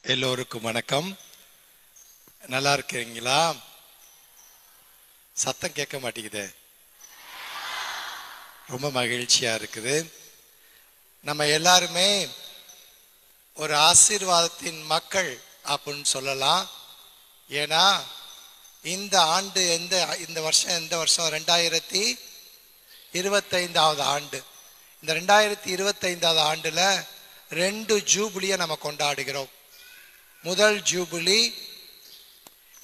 எல்லோருக்கும் வணக்கம். நல்லா இருக்கீங்களா? சத்தம் கேட்க மாட்டேங்குது. ரொம்ப மகிழ்ச்சியா இருக்குது. நம்ம எல்லாருமே ஒரு ஆசீர்வாதத்தின் மக்கள் அப்படின்னு சொல்லலாம். ஏன்னா இந்த ஆண்டு இந்த வருஷம் 2025வது ஆண்டு. இந்த 2025வது ஆண்டுல 2 ஜூபிலியை நம்ம கொண்டாடுகிறோம். முதல் ஜூபிலி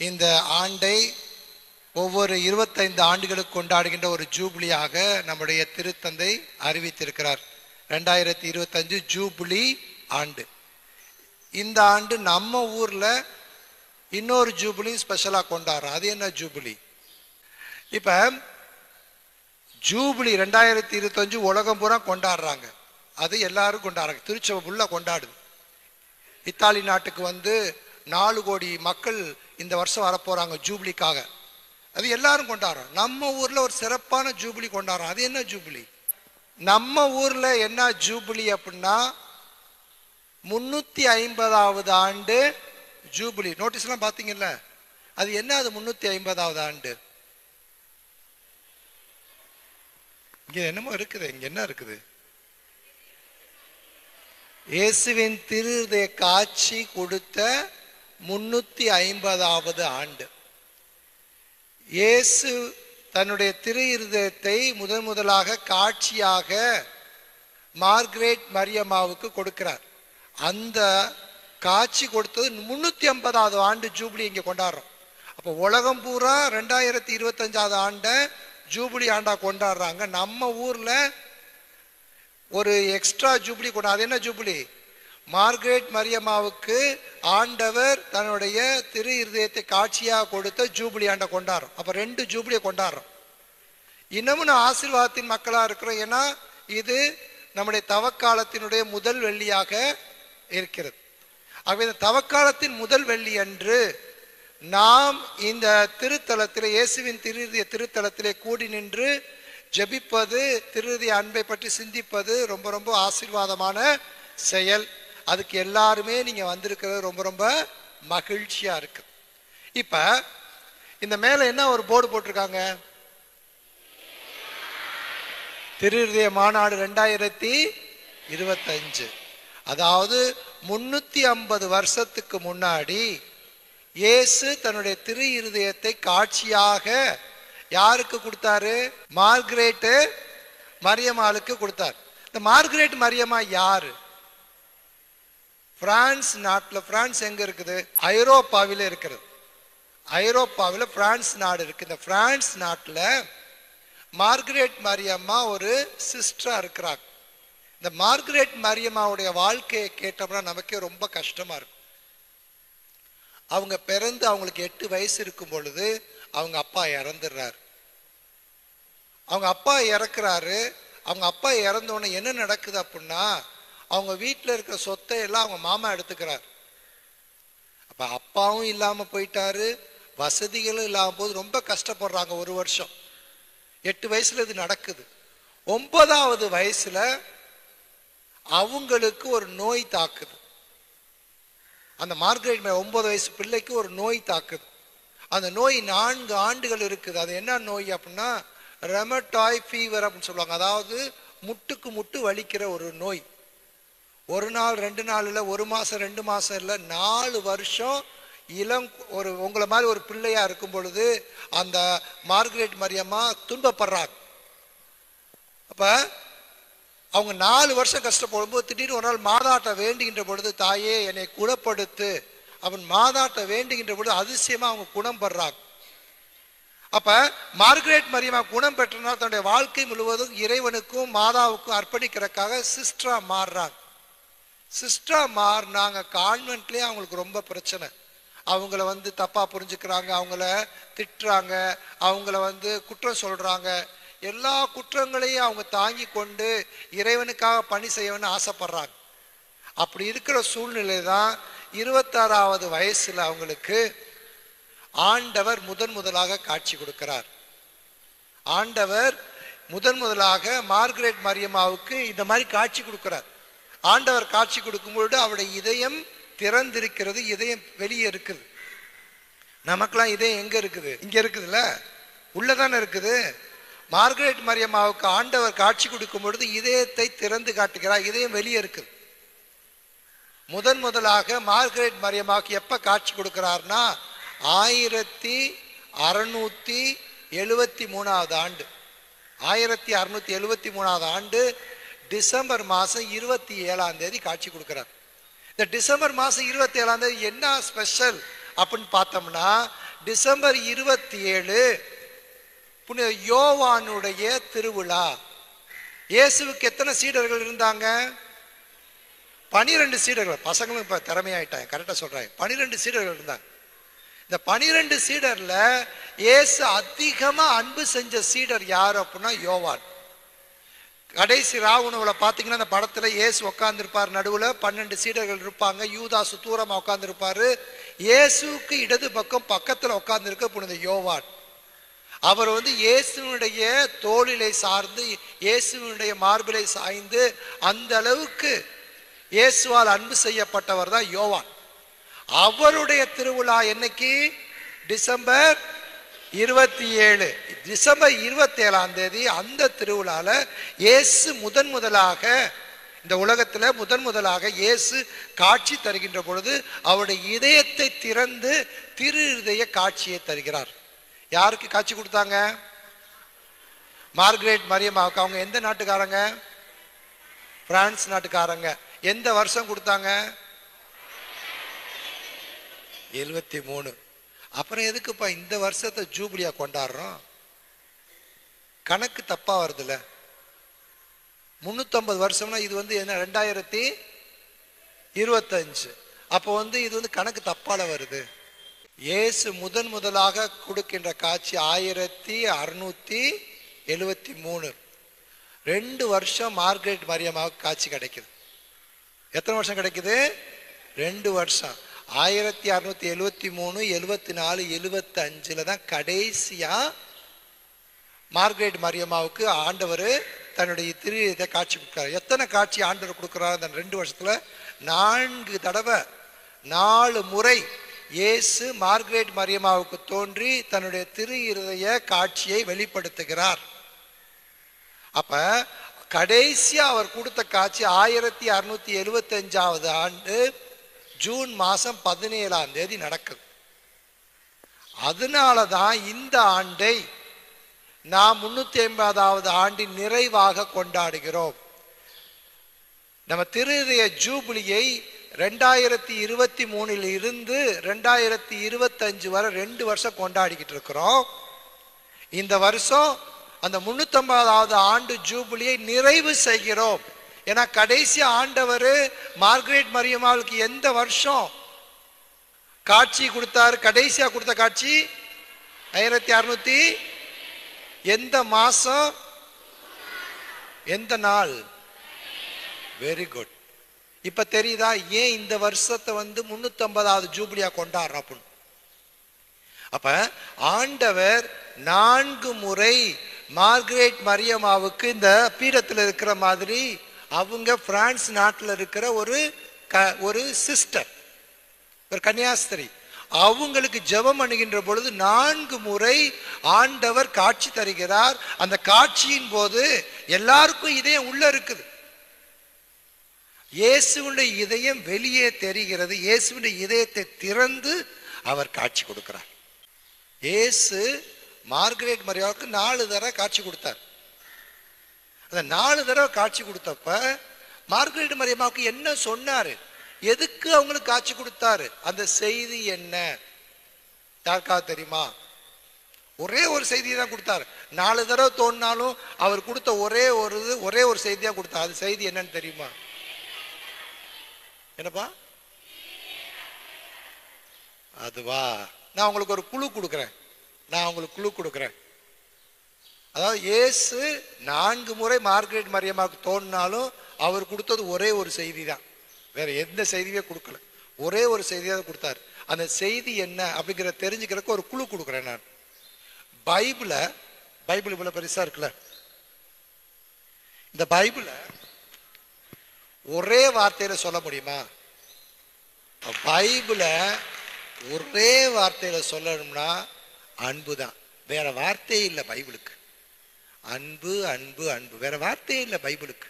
இந்த ஆண்டை ஒவ்வொரு 25 ஆண்டுகளுக்கு கொண்டாடுகின்ற ஒரு ஜூபிலியாக நம்முடைய திருத்தந்தை அறிவித்திருக்கிறார். 2025 ஜூபிலி ஆண்டு. இந்த ஆண்டு நம்ம ஊர்ல இன்னொரு ஜூபிலி ஸ்பெஷலா கொண்டாடுறோம். அது என்ன ஜூபிலி? இப்ப ஜூபிலி 2025 உலகம் பூரா கொண்டாடுறாங்க. அது எல்லாரும் கொண்டாடுறாங்க. திருச்சபை ஃபுல்லா கொண்டாடுது. இத்தாலி நாட்டுக்கு 4 கோடி மக்கள் இந்த வருஷம் வரப்போறாங்க ஜூபிலிக்காக. அது எல்லாரும் கொண்டாடுறோம். நம்ம ஊர்ல ஒரு சிறப்பான ஜூபிலி கொண்டாடுறோம். அது என்ன ஜூபிலி? நம்ம ஊர்ல என்ன ஜூபிலி அப்படின்னா 350வது ஆண்டு ஜூபிலி. நோட்டீஸ் எல்லாம் பாத்தீங்கல்ல? அது என்ன? அது 350வது ஆண்டு. இங்க என்னமோ இருக்குது. இங்க என்ன இருக்குது? இயேசுவின் திருஹிருதய காட்சி கொடுத்த 350வது ஆண்டு. இயேசு தன்னுடைய திருஹிருதயத்தை முதலாக காட்சியாக மார்கரெட் மரியம்மாவுக்கு கொடுக்கிறார். அந்த காட்சி கொடுத்தது 350வது ஆண்டு ஜூபிலி இங்க கொண்டாடுறோம். அப்போ உலகம் பூரா 2025வது ஆண்ட ஜூபிலி ஆண்டா கொண்டாடுறாங்க. நம்ம ஊர்ல ஒரு எக்ஸ்ட்ரா ஜூபிலி கொண்டாடு. அது என்ன ஜூபிலி? மார்கரெட் மரியம்மாவுக்கு ஆண்டவர் தன்னுடைய திரு இருதயத்தை காட்சியாக கொடுத்த ஜூபிலி ஆண்டை கொண்டாடுறோம். அப்ப 2 ஜூபிலியை கொண்டாடுறோம். இன்னமும் நான் ஆசீர்வாதத்தின் மக்களா இருக்கிறோம். ஏன்னா இது நம்முடைய தவக்காலத்தினுடைய முதல் வெள்ளியாக இருக்கிறது. ஆகவே இந்த தவக்காலத்தின் முதல் வெள்ளி அன்று நாம் இந்த திருத்தலத்திலே, இயேசுவின் திருஹிருதய திருத்தலத்திலே கூடி நின்று ஜெபிப்பது, திருஹிருதய அன்பை பற்றி சிந்திப்பது ரொம்ப ரொம்ப ஆசீர்வாதமான செயல். அதுக்கு எல்லாருமே நீங்க வந்திருக்கிறது ரொம்ப ரொம்ப மகிழ்ச்சியா இருக்கு. இப்ப இந்த மேல என்ன ஒரு போர்டு போட்டிருக்காங்க? திருஹிருதய மாநாடு 2025. அதாவது 350 வருஷத்துக்கு முன்னாடி இயேசு தன்னுடைய திரு இருதயத்தை காட்சியாக யாருக்கு கொடுத்தாரு? மார்கரெட் மரியம்மாளுக்கு கொடுத்தார். இந்த மார்கரெட் மரியம்மா யாரு? பிரான்ஸ் நாட்டுல. பிரான்ஸ் எங்க இருக்குது? ஐரோப்பாவில இருக்கிறது. ஐரோப்பாவில பிரான்ஸ் நாடு இருக்கு. இந்த பிரான்ஸ் நாட்டுல மார்கரெட் மரியம்மா ஒரு சிஸ்டரா இருக்கிறாங்க. இந்த மார்கரெட் மரியம்மாவுடைய வாழ்க்கையை கேட்டோம்னா நமக்கே ரொம்ப கஷ்டமா இருக்கும். அவங்க பிறந்து அவங்களுக்கு 8 வயசு இருக்கும் பொழுது அவங்க அப்பா இறந்துடுறாரு. அவங்க அப்பா இறக்குறாரு. அவங்க அப்பா இறந்தோடனே என்ன நடக்குது அப்படின்னா, அவங்க வீட்டில் இருக்கிற சொத்தை எல்லாம் அவங்க மாமா எடுத்துக்கிறார். அப்ப அப்பாவும் இல்லாம போயிட்டாரு, வசதிகளும் இல்லாம போது ரொம்ப கஷ்டப்படுறாங்க. 1 வருஷம். 8 வயசுல இது நடக்குது. 9வது வயசுல அவங்களுக்கு ஒரு நோய் தாக்குது. அந்த மார்கரெட் 9 வயசு பிள்ளைக்கு ஒரு நோய் தாக்குது. அந்த நோய் 4 ஆண்டுகள் இருக்குது. அது என்ன நோய் அப்படின்னா ரெமட்டாய் ஃபீவர் அப்படின்னு சொல்லுவாங்க. அதாவது முட்டுக்கு முட்டு வலிக்கிற ஒரு நோய். 1 நாள் 2 நாள் இல்லை, 1 மாசம் 2 மாசம் இல்லை, 4 வருஷம் உங்களை மாதிரி ஒரு பிள்ளையா இருக்கும் பொழுது அந்த மார்கரெட் மரியம்மா துன்பப்படுறாங்க. அப்ப அவங்க 4 வருஷம் கஷ்டப்படும் போது திடீர்னு ஒரு நாள் மாதாட்ட வேண்டுகின்ற பொழுது, தாயே என்னை குணப்படுத்து அவன் மாதாட்ட வேண்டுகின்ற பொழுது அதிசயமா அவங்க குணம் பெறாங்க. அப்ப மார்கரெட் மரியம்மா குணம் பெற்றனால் தன்னுடைய வாழ்க்கை முழுவதும் இறைவனுக்கும் மாதாவுக்கும் அர்ப்பணிக்கிறதுக்காக சிஸ்டரா மாறுறாங்க. சிஸ்டரா மாறினாங்க. கான்வென்ட்லயே அவங்களுக்கு ரொம்ப பிரச்சனை. அவங்கள தப்பா புரிஞ்சுக்கிறாங்க, அவங்கள திட்டுறாங்க, அவங்கள குற்றம் சொல்றாங்க. எல்லா குற்றங்களையும் அவங்க தாங்கி கொண்டு இறைவனுக்காக பணி செய்யணும்னு ஆசைப்படுறாங்க. அப்படி இருக்கிற சூழ்நிலை தான் 26வது வயசுல அவங்களுக்கு ஆண்டவர் முதலாக காட்சி கொடுக்கிறார். ஆண்டவர் முதலாக மார்கரெட் மரியம்மாவுக்கு இந்த மாதிரி காட்சி கொடுக்கிறார். ஆண்டவர் காட்சி கொடுக்கும் பொழுது அவருடைய இதயம் திறந்திருக்கிறது, இதயம் வெளியே இருக்குது. நமக்கெல்லாம் இதயம் எங்க இருக்குது? இங்க இருக்குதுல்ல, உள்ளதானே இருக்குது. மார்கரெட் மரியம்மாவுக்கு ஆண்டவர் காட்சி கொடுக்கும் பொழுது இதயத்தை திறந்து காட்டுகிறார், இதயம் வெளியே இருக்குது. முதலாக மார்கரெட் மரியம்மாவுக்கு எப்ப காட்சி கொடுக்கிறார்னா 1673 ஆண்டு. 1673 ஆண்டு டிசம்பர் மாசம் 27 காட்சி கொடுக்கிறார். இந்த டிசம்பர் மாசம் 27 என்ன ஸ்பெஷல் அப்படின்னு பார்த்தோம்னா, டிசம்பர் 27 புனித யோவானுடைய திருவிழா. இயேசுவுக்கு எத்தனை சீடர்கள் இருந்தாங்க? 12 சீடர்கள். பசங்களும் இப்ப திறமையாயிட்டாங்க, கரெக்டா சொல்றாங்க. 12 சீடர்கள் இருந்தாங்க. இந்த 12 சீடர்ல இயேசு அதிகமா அன்பு செஞ்ச சீடர் யார் அப்படின்னா யோவான். கடைசி ராவுணவுல பாத்தீங்கன்னா அந்த படத்துல இயேசு உட்கார்ந்து இருப்பார், நடுவுல 12 சீடர்கள் இருப்பாங்க, யூதாசு தூரமா உட்கார்ந்து இருப்பாரு. இயேசுக்கு இடது பக்கம் பக்கத்துல உட்கார்ந்து இருக்க புனித யோவான். அவர் இயேசுனுடைய தோளிலை சார்ந்து, இயேசுனுடைய மார்பிலை சாய்ந்து, அந்த அளவுக்கு இயேசுவால் அன்பு செய்யப்பட்டவர் தான் யோவான். அவருடைய திருவிழா என்னைக்கு? டிசம்பர் 27. டிசம்பர் 27 அந்த திருவிழால இயேசு முதலாக இந்த உலகத்துல முதலாக இயேசு காட்சி தருகின்ற பொழுது அவருடைய இதயத்தை திறந்து திரு இருதய காட்சியை தருகிறார். யாருக்கு காட்சி கொடுத்தாங்க? மார்கரெட் மரியம்மாவுக்கு. அவங்க எந்த நாட்டுக்காரங்க? பிரான்ஸ் நாட்டுக்காரங்க. எந்த வருஷம் கொடுத்தாங்க? 73. அப்புறம் எதுக்குப்பா இந்த வருஷத்தை ஜூபிலியா கொண்டாடுறோம்? கணக்கு தப்பா வருதுல்ல. 350 வருஷம்னா இது என்ன 2025. அப்போ இது கணக்கு தப்பால வருது. இயேசு முதலாக கொடுக்கின்ற காட்சி 1673. 2 வருஷம் மார்கரெட் மரியம்மாவுக்கு காட்சி கிடைக்குது. எத்தனை வருஷம் கிடைக்குது? 2 வருஷம். 1673, 74, 75 தான் கடைசியா மார்கரெட் மரியம்மாவுக்கு ஆண்டவர் தன்னுடைய திரு இதை காட்சி கொடுக்கிறார். எத்தனை காட்சி ஆண்டவர் கொடுக்கிறார் அந்த 2 வருஷத்துல? 4 தடவை, 4 முறை இயேசு மார்கரெட் மரியம்மாவுக்கு தோன்றி தன்னுடைய திரு இருதய காட்சியை வெளிப்படுத்துகிறார். அப்ப கடைசியா அவர் கொடுத்த காட்சி 1675 ஆண்டு ஜூன் மாசம் 17 நடக்குது. அதனாலதான் இந்த ஆண்டை நாம் 350வது ஆண்டின் நிறைவாக கொண்டாடுகிறோம். நம்ம திருதய ஜூபிலியை 2023 இருந்து 2025 வரை 2 வருஷம் கொண்டாடிக்கிட்டு இருக்கிறோம். இந்த வருஷம் அந்த 350வது ஆண்டு ஜூபிலியை நிறைவு செய்கிறோம். ஏன்னா கடைசி ஆண்டவர் மார்கரெட் மரியம்மாவுக்கு எந்த வருஷம் காட்சி கொடுத்தார்? கடைசியா கொடுத்த காட்சி 1600 எந்த மாசம், எந்த நாள்? Very good. இப்ப தெரியுதா ஏன் இந்த வருஷத்தை 350வது ஜூபிலியா கொண்டாடுறோம் அப்படின்னு? அப்ப ஆண்டவர் 4 முறை மார்கரெட் மரியம்மாவுக்கு இந்த பீடத்தில் இருக்கிற மாதிரி அவங்க பிரான்ஸ் நாட்டில் இருக்கிற ஒரு சிஸ்டர், ஒரு கன்னியாஸ்திரி, அவங்களுக்கு ஜெபம் பண்ணுகின்ற பொழுது 4 முறை ஆண்டவர் காட்சி தருகிறார். அந்த காட்சியின் போது எல்லாருக்கும் இதயம் உள்ள இருக்குது. இயேசுடைய இதயம் வெளியே தெரிகிறது. இயேசுடைய இதயத்தை திறந்து அவர் காட்சி கொடுக்கிறார். இயேசு மார்கரெட் மரியாவுக்கு 4 தடவை காட்சி கொடுத்தார். அந்த 4 தடவை காட்சி கொடுத்தப்ப மார்கரெட் மரியம்மாவுக்கு என்ன சொன்னாரு? எதுக்கு அவங்களுக்கு காட்சி கொடுத்தாரு? அந்த செய்தி என்ன யாருக்காவது தெரியுமா? ஒரே ஒரு செய்தியை தான் கொடுத்தாரு. 4 தடவை தோணினாலும் அவர் கொடுத்த ஒரே ஒரு செய்தி தான் கொடுத்தார். அது செய்தி என்னன்னு தெரியுமா? என்னப்பா அதுவா? நான் உங்களுக்கு ஒரு குழு கொடுக்கிறேன். அதாவது இயேசு 4 முறை மார்கரெட் மரியம்மாவுக்கு தோணினாலும் அவர் கொடுத்தது ஒரே ஒரு செய்தி தான், வேற எந்த செய்தியே கொடுக்கல. ஒரே ஒரு செய்தியாக கொடுத்தாரு. அந்த செய்தி என்ன அப்படிங்கிற தெரிஞ்சுக்கிறதுக்கு ஒரு குழு கொடுக்குறேன் நான். பைபிள் இவ்வளவு பெருசா இருக்குல்ல, இந்த பைபிளை ஒரே வார்த்தையில சொல்ல முடியுமா? பைபிளை ஒரே வார்த்தையில சொல்லணும்னா அன்பு தான். வேற வார்த்தையே இல்லை பைபிளுக்கு. அன்பு அன்பு அன்பு, வேற வார்த்தையே இல்லை பைபிளுக்கு.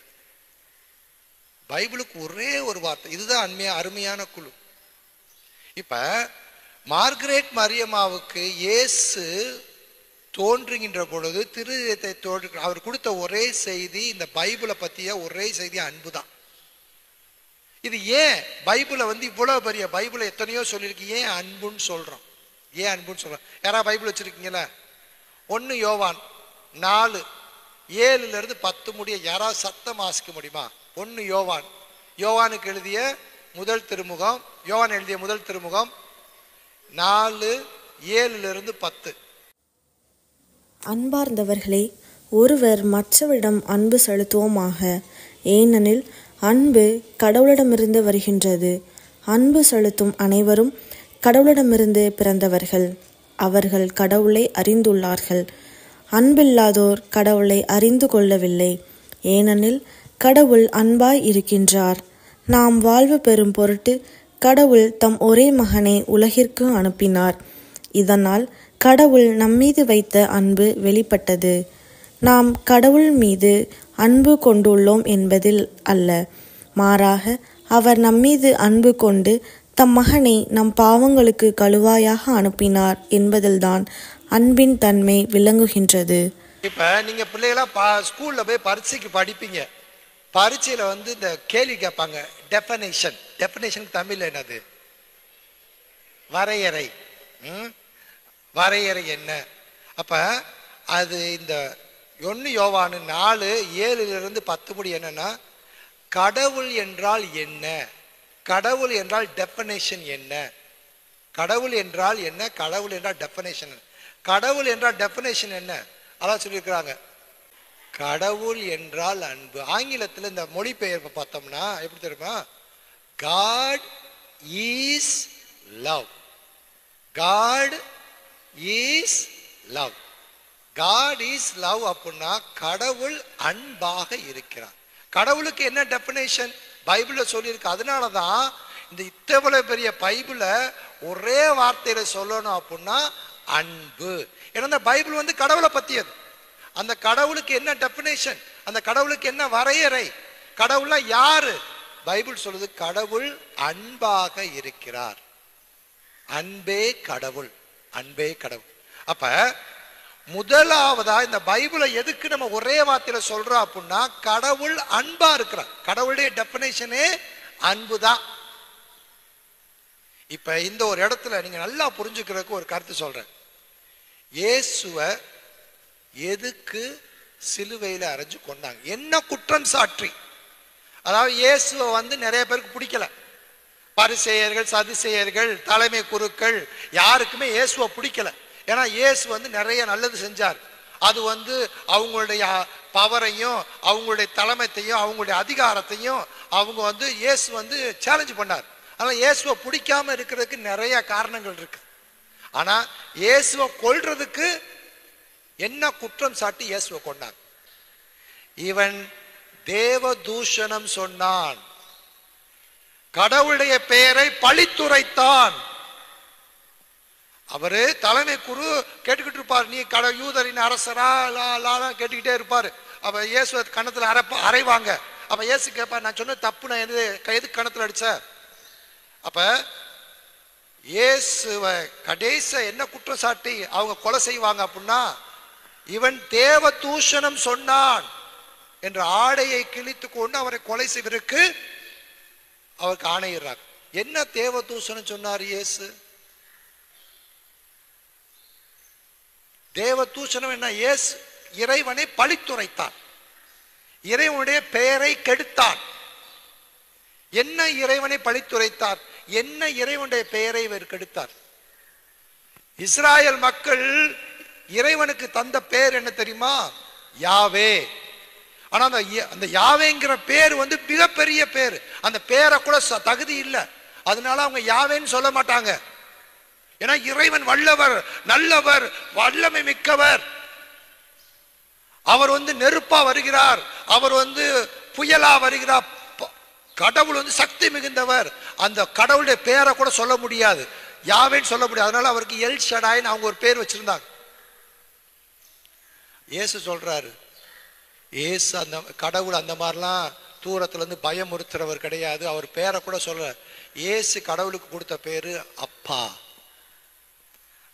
பைபிளுக்கு ஒரே ஒரு வார்த்தை, இதுதான் அருமையான குழு. இப்ப மார்கரெட் மரியம்மாவுக்கு இயேசு தோன்றுகின்ற பொழுது திருதயத்தை தோன்று அவர் கொடுத்த ஒரே செய்தி, இந்த பைபிளை பத்திய ஒரே செய்தி அன்பு தான். இது ஏன் பைபிளை இவ்வளவு பெரிய பைபிளை எத்தனையோ சொல்லியிருக்கு, ஏன் அன்புன்னு சொல்றோம்? ஏன் அன்புன்னு சொல்றோம்? யாராவது பைபிள் வச்சிருக்கீங்களா? 1 யோவான் 4:7 முடிய யாராவது சத்தம் வாசிக்க முடியுமா? 1 யோவான், யோவானுக்கு எழுதிய முதல் திருமுகம், யோவான் எழுதிய முதல் திருமுகம் 4:7 அன்பார்ந்தவர்களே, ஒருவர் மற்றவரிடம் அன்பு செலுத்துவோமாக. ஏனெனில் அன்பு கடவுளிடமிருந்து வருகின்றது. அன்பு செலுத்தும் அனைவரும் கடவுளிடமிருந்து பிறந்தவர்கள். அவர்கள் கடவுளை அறிந்துள்ளார்கள். அன்பில்லாதோர் கடவுளை அறிந்து கொள்ளவில்லை. ஏனெனில் கடவுள் அன்பாய் இருக்கின்றார். நாம் வாழ்வு பெறும் பொருட்டு கடவுள் தம் ஒரே மகனை உலகிற்கு அனுப்பினார். இதனால் கடவுள் நம்மீது வைத்த அன்பு வெளிப்பட்டது. நாம் கடவுள் மீது அன்பு கொண்டுள்ளோம் என்பதில் அல்ல, மாறாக அவர் நம்மீது அன்பு கொண்டு தம் மகனை நம் பாவங்களுக்கு கழுவாயாக அனுப்பினார் என்பதில்தான் அன்பின் தன்மை விளங்குகின்றது. இப்ப நீங்க பிள்ளைகளா ஸ்கூல்ல போய் பரீட்சைக்கு படிப்பீங்க. பரீட்சையில இந்த கேள்வி கேட்பாங்க, டெஃபனேஷன். டெஃபனேஷனுக்கு தமிழ் என்னது? வரையறை. வரையறை என்ன? அப்ப அது இந்த 1 யோவான் 4:7 முடிய என்னன்னா, கடவுள் என்றால் என்ன, கடவுள் என்றால் டெஃபனேஷன் என்ன, கடவுள் என்றால் என்ன, கடவுள் என்றால் டெஃபனேஷன், கடவுள் என்றால் டெஃபனேஷன் என்ன, அதான் சொல்லியிருக்கிறாங்க. கடவுள் என்றால் அன்பு. ஆங்கிலத்தில் இந்த மொழிபெயர்ப்பு பார்த்தோம்னா எப்படி தெரியுமா? God is love. God is love. God is love அப்படின்னா கடவுள் அன்பாக இருக்கிறார். கடவுளுக்கு என்ன டெஃபினேஷன் பைபிள்ல சொல்லியிருக்கு. அதனாலதான் இந்த இவ்வளவு பெரிய பைபிளை ஒரே வார்த்தையில சொல்லணும் அப்படின்னா அன்பு. ஏன்னா இந்த பைபிள் கடவுளை பத்தியது. அந்த கடவுளுக்கு என்ன டெஃபினேஷன், அந்த கடவுளுக்கு என்ன வரையறை, கடவுள்னா யாரு? பைபிள் சொல்லுது கடவுள் அன்பாக இருக்கிறார். அன்பே கடவுள், அன்பே கடவுள். அப்ப முதலாவதா இந்த பைபிளை எதுக்கு நம்ம ஒரே வார்த்தையில சொல்றோம் அப்படின்னா, கடவுள் அன்பா இருக்கிறார். கடவுளுடைய டெஃபினேஷனே அன்புதான். இப்ப இந்த ஒரு இடத்துல நீங்க நல்லா புரிஞ்சுக்கிறதுக்கு ஒரு கருத்து சொல்றேன். இயேசுவை எதுக்கு சிலுவையில அறைஞ்சு கொண்டாங்க? என்ன குற்றம் சாற்றி? அதாவது இயேசுவை நிறைய பேருக்கு பிடிக்கல. பரிசேயர்கள், சதுசேயர்கள், தலைமை குருக்கள் யாருக்குமே இயேசுவை பிடிக்கல. ஏன்னா இயேசு நிறைய நல்லது செஞ்சார். அது அவங்களுடைய பவரையும் அவங்களுடைய தலைமையையும் அவங்களுடைய அதிகாரத்தையும் அவங்க இயேசு சேலஞ்ச் பண்ணார். ஆனா இயேசுவை பிடிக்காம இருக்கிறதுக்கு நிறைய காரணங்கள் இருக்கு. ஆனா இயேசுவை கொல்றதுக்கு என்ன குற்றம் சாட்டி இயேசுவை கொண்டாங்க? இவன் தேவ தூஷணம் சொன்னான், கடவுளுடைய பெயரை பழித்துரைத்தான். அவரு தலைமை குரு கேட்டுக்கிட்டு இருப்பார், நீ யூதரின் அரசரா கேட்டுக்கிட்டே இருப்பாரு. அப்ப இயேசு கணத்துல அரைவாங்க. அப்ப இயேசு கேட்பார், நான் சொன்ன தப்பு, நான் எதுக்கு கணத்துல அடிச்ச? அப்ப இயேசுவை கடைசி என்ன குற்றம் சாட்டி அவங்க கொலை செய்வாங்க அப்படின்னா, இவன் தேவ தூஷணம் சொன்னான் என்ற ஆடையை கிழித்து கொண்டு அவரை கொலை செய்வதற்கு அவருக்கு ஆணையிடுறாங்க. என்ன தேவ தூஷணம் சொன்னார் இயேசு? தேவ தூஷணம் என்ன? இயேசு இறைவனை பழித்துரைத்தான், இறைவனுடைய பெயரை கெடுத்தான். என்ன இறைவனை பழித்துரைத்தார்? என்ன இறைவனுடைய பெயரை இவர் கெடுத்தார்? இஸ்ராயல் மக்கள் இறைவனுக்கு தந்த பேர் என்ன தெரியுமா? யாவே. ஆனா அந்த யாவேங்கிற பேர் மிகப்பெரிய பேர். அந்த பேரை கூட தகுதி இல்லை. அதனால அவங்க யாவேன்னு சொல்ல மாட்டாங்க. ஏன்னா இறைவன் வல்லவர், நல்லவர், வல்லமை மிக்கவர். அவர் நெருப்பா வருகிறார், அவர் புயலா வருகிறார், கடவுள் வந்து சக்தி மிகுந்தவர். அந்த கடவுளுடைய பேரை கூட சொல்ல முடியாது, யாவேன்னு சொல்ல முடியாது. அதனால அவருக்கு எல் ஷடாய்ன்னு அவங்க ஒரு பேர் வச்சிருந்தாங்க. இயேசு சொல்றாரு, இயேசு அந்த கடவுள் அந்த மாதிரிலாம் தூரத்துல இருந்து பயமுறுத்துறவர் கிடையாது. அவர் பேரை கூட சொல்ல. இயேசு கடவுளுக்கு கொடுத்த பேரு அப்பா.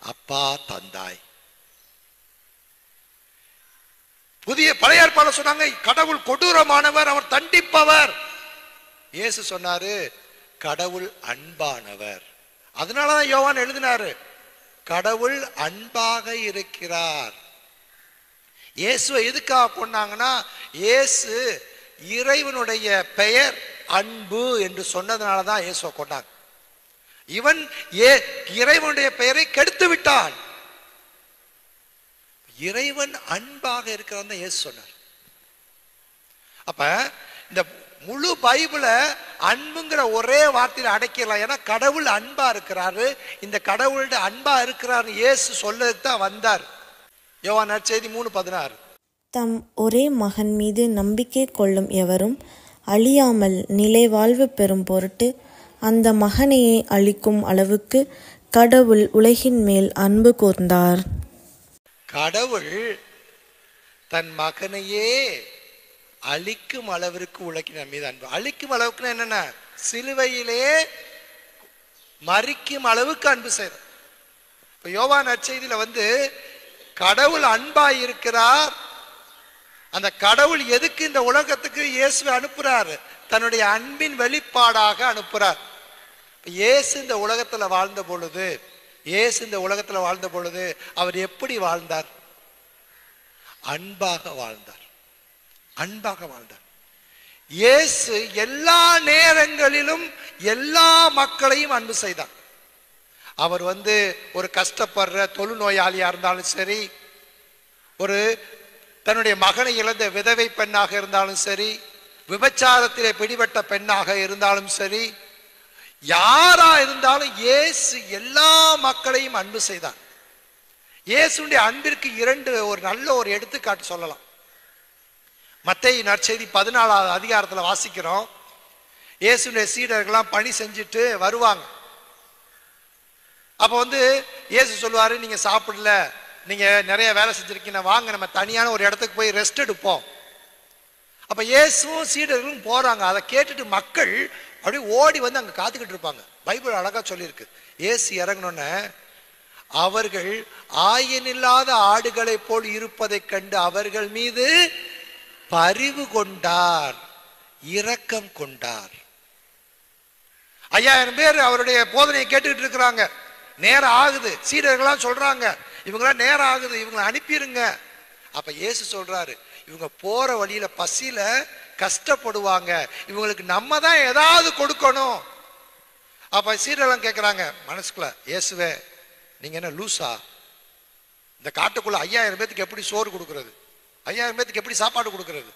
அப்பா தந்தாய். பழைய ஏற்பாடுல சொன்னாங்க கடவுள் கொடூரமானவர், அவர் தண்டிப்பவர். இயேசு சொன்னாரு கடவுள் அன்பானவர். அதனாலதான் யோவான் எழுதினாரு கடவுள் அன்பாக இருக்கிறார். இயேசுவை எதுக்காக கொண்டாங்கன்னா, இயேசு இறைவனுடைய பெயர் அன்பு என்று சொன்னதுனாலதான் இயேசுவை கொண்டாங்க. இவன் இறைவனுடைய பெயரை கெடுத்து விட்டான். இறைவன் அன்பாக இருக்கிறான் இயேசு சொன்னார். அப்ப இந்த முழு பைபிள அன்புங்கிற ஒரே வார்த்தையில அடைக்கலாம். ஏன்னா கடவுள் அன்பா இருக்கிறாரு. இந்த கடவுள்கிட்ட அன்பா இருக்கிறாரு இயேசு சொல்லதுக்கு தான் வந்தார். யோவான் நற்செய்தி 3:16. தம் ஒரே மகன் மீது நம்பிக்கை கொள்ளும் எவரும் அழியாமல் நிலை வாழ்வு பெறும் பொருட்டு அந்த மகனையே அழிக்கும் அளவுக்கு கடவுள் உலகின் மேல் அன்பு கூர்ந்தார். கடவுள் தன் மகனையே அழிக்கும் அளவிற்கு உலகின் மீது அன்பு. அழிக்கும் அளவுக்கு என்னன்னா, சிலுவையிலே மரிக்கும் அளவுக்கு அன்பு செய்தார். இப்ப யோவான் நற்செய்தியில வந்து கடவுள் அன்பாய் இருக்கிறார். அந்த கடவுள் எதுக்கு இந்த உலகத்துக்கு இயேசுவை அனுப்புறாரு? தன்னுடைய அன்பின் வெளிப்பாடாக அனுப்புறார். இயேசு இந்த உலகத்துல வாழ்ந்த பொழுது அவர் எப்படி வாழ்ந்தார்? அன்பாக வாழ்ந்தார். இயேசு எல்லா நேரங்களிலும் எல்லா மக்களையும் அன்பு செய்தார். அவர் வந்து ஒரு கஷ்டப்படுற தொழுநோயாளியா இருந்தாலும் சரி, ஒரு தன்னுடைய மகனை இழந்த விதவை பெண்ணாக இருந்தாலும் சரி, விபச்சாரத்திலே பிடிபட்ட பெண்ணாக இருந்தாலும் சரி, யாரா இருந்தாலும் இயேசு எல்லா மக்களையும் அன்பு செய்தார். இயேசுடைய அன்பிற்கு ஒரு நல்ல ஒரு எடுத்துக்காட்டு சொல்லலாம். மத்தேயு நற்செய்தி 14வது அதிகாரத்துல வாசிக்கிறோம். இயேசுடைய சீடர்கள்லாம் பணி செஞ்சுட்டு வருவாங்க. அப்ப வந்து இயேசு சொல்லுவாரு, நீங்க சாப்பிடல, நீங்க நிறைய வேலை செஞ்சிருக்கீங்க, வாங்க நம்ம தனியான ஒரு இடத்துக்கு போய் ரெஸ்ட் எடுப்போம். அப்ப இயேசுவும் சீடர்களும் போறாங்க. அதை கேட்டுட்டு மக்கள் அப்படியே ஓடி வந்து அங்க காத்துக்கிட்டு இருப்பாங்க. பைபிள் அழகா சொல்லியிருக்கு. இயேசு இறங்கணும்னு அவர்கள் ஆயனில்லாத ஆடுகளை போல் இருப்பதை கண்டு அவர்கள் மீது பரிவு கொண்டார், இரக்கம் கொண்டார். 5000 பேர் அவருடைய போதனையை கேட்டுக்கிட்டு இருக்கிறாங்க. நேரம் ஆகுது. சீடர்கள்லாம் சொல்றாங்க, இவங்களாம் நேரம் ஆகுது, இவங்களை அனுப்பிடுங்க. அப்ப இயேசு சொல்றாரு, இவங்க போற வழியில பசியில கஷ்டப்படுவாங்க, இவங்களுக்கு நம்ம தான் ஏதாவது கொடுக்கணும். அப்ப சீடர்கள்லாம் கேட்கிறாங்க மனசுக்குள்ள, இயேசுவே நீங்க என்ன லூசா? இந்த காட்டுக்குள்ள 5000 பேத்துக்கு எப்படி சோறு கொடுக்கறது? 5000 பேத்துக்கு எப்படி சாப்பாடு கொடுக்கறது?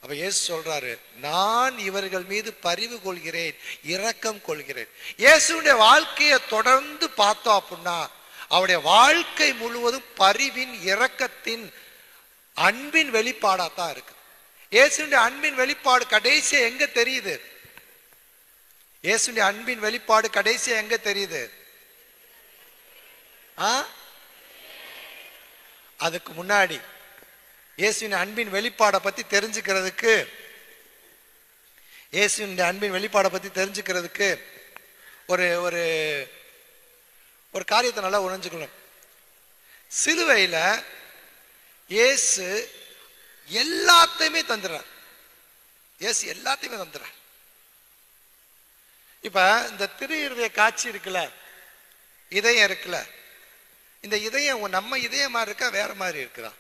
அப்ப இயேசு சொல்றாரு, நான் இவர்கள் மீது பரிவு கொள்கிறேன், இரக்கம் கொள்கிறேன். இயேசுடைய வாழ்க்கையை தொடர்ந்து பார்த்தோம் அப்படின்னா அவருடைய வாழ்க்கை முழுவதும் பரிவின், இரக்கத்தின், அன்பின் வெளிப்பாடாத்தான் இருக்கு. இயேசுடைய அன்பின் வெளிப்பாடு கடைசியா எங்க தெரியுது? இயேசுடைய அன்பின் வெளிப்பாடு கடைசியா எங்க தெரியுது? அதுக்கு முன்னாடி இயேசுவின் அன்பின் வெளிப்பாடை பத்தி தெரிஞ்சுக்கிறதுக்கு ஒரு ஒரு ஒரு காரியத்தை நல்லா உணர்ந்துக்கணும். சிலுவையில இயேசு எல்லாத்தையுமே தந்துடுறார். இப்ப இந்த திரு காட்சி இருக்குல்ல, இதயம் இருக்குல்ல, இந்த இதயம் நம்ம இதயம் மாதிரி இருக்கா வேற மாதிரி இருக்குதா?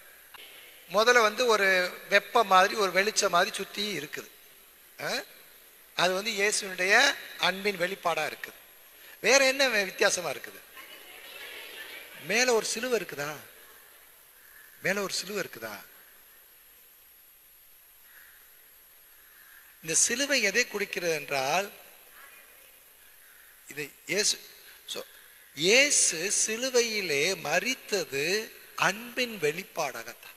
முதல்ல வந்து ஒரு வெப்ப மாதிரி, ஒரு வெளிச்சம் மாதிரி சுத்தி இருக்குது. அது வந்து இயேசுனுடைய அன்பின் வெளிப்பாடா இருக்குது. வேற என்ன வித்தியாசமா இருக்குது? மேல ஒரு சிலுவை இருக்குதா? இந்த சிலுவை எதை குறிக்கிறது என்றால், இது இயேசு சிலுவையிலே மரித்தது அன்பின் வெளிப்பாடாகத்தான்.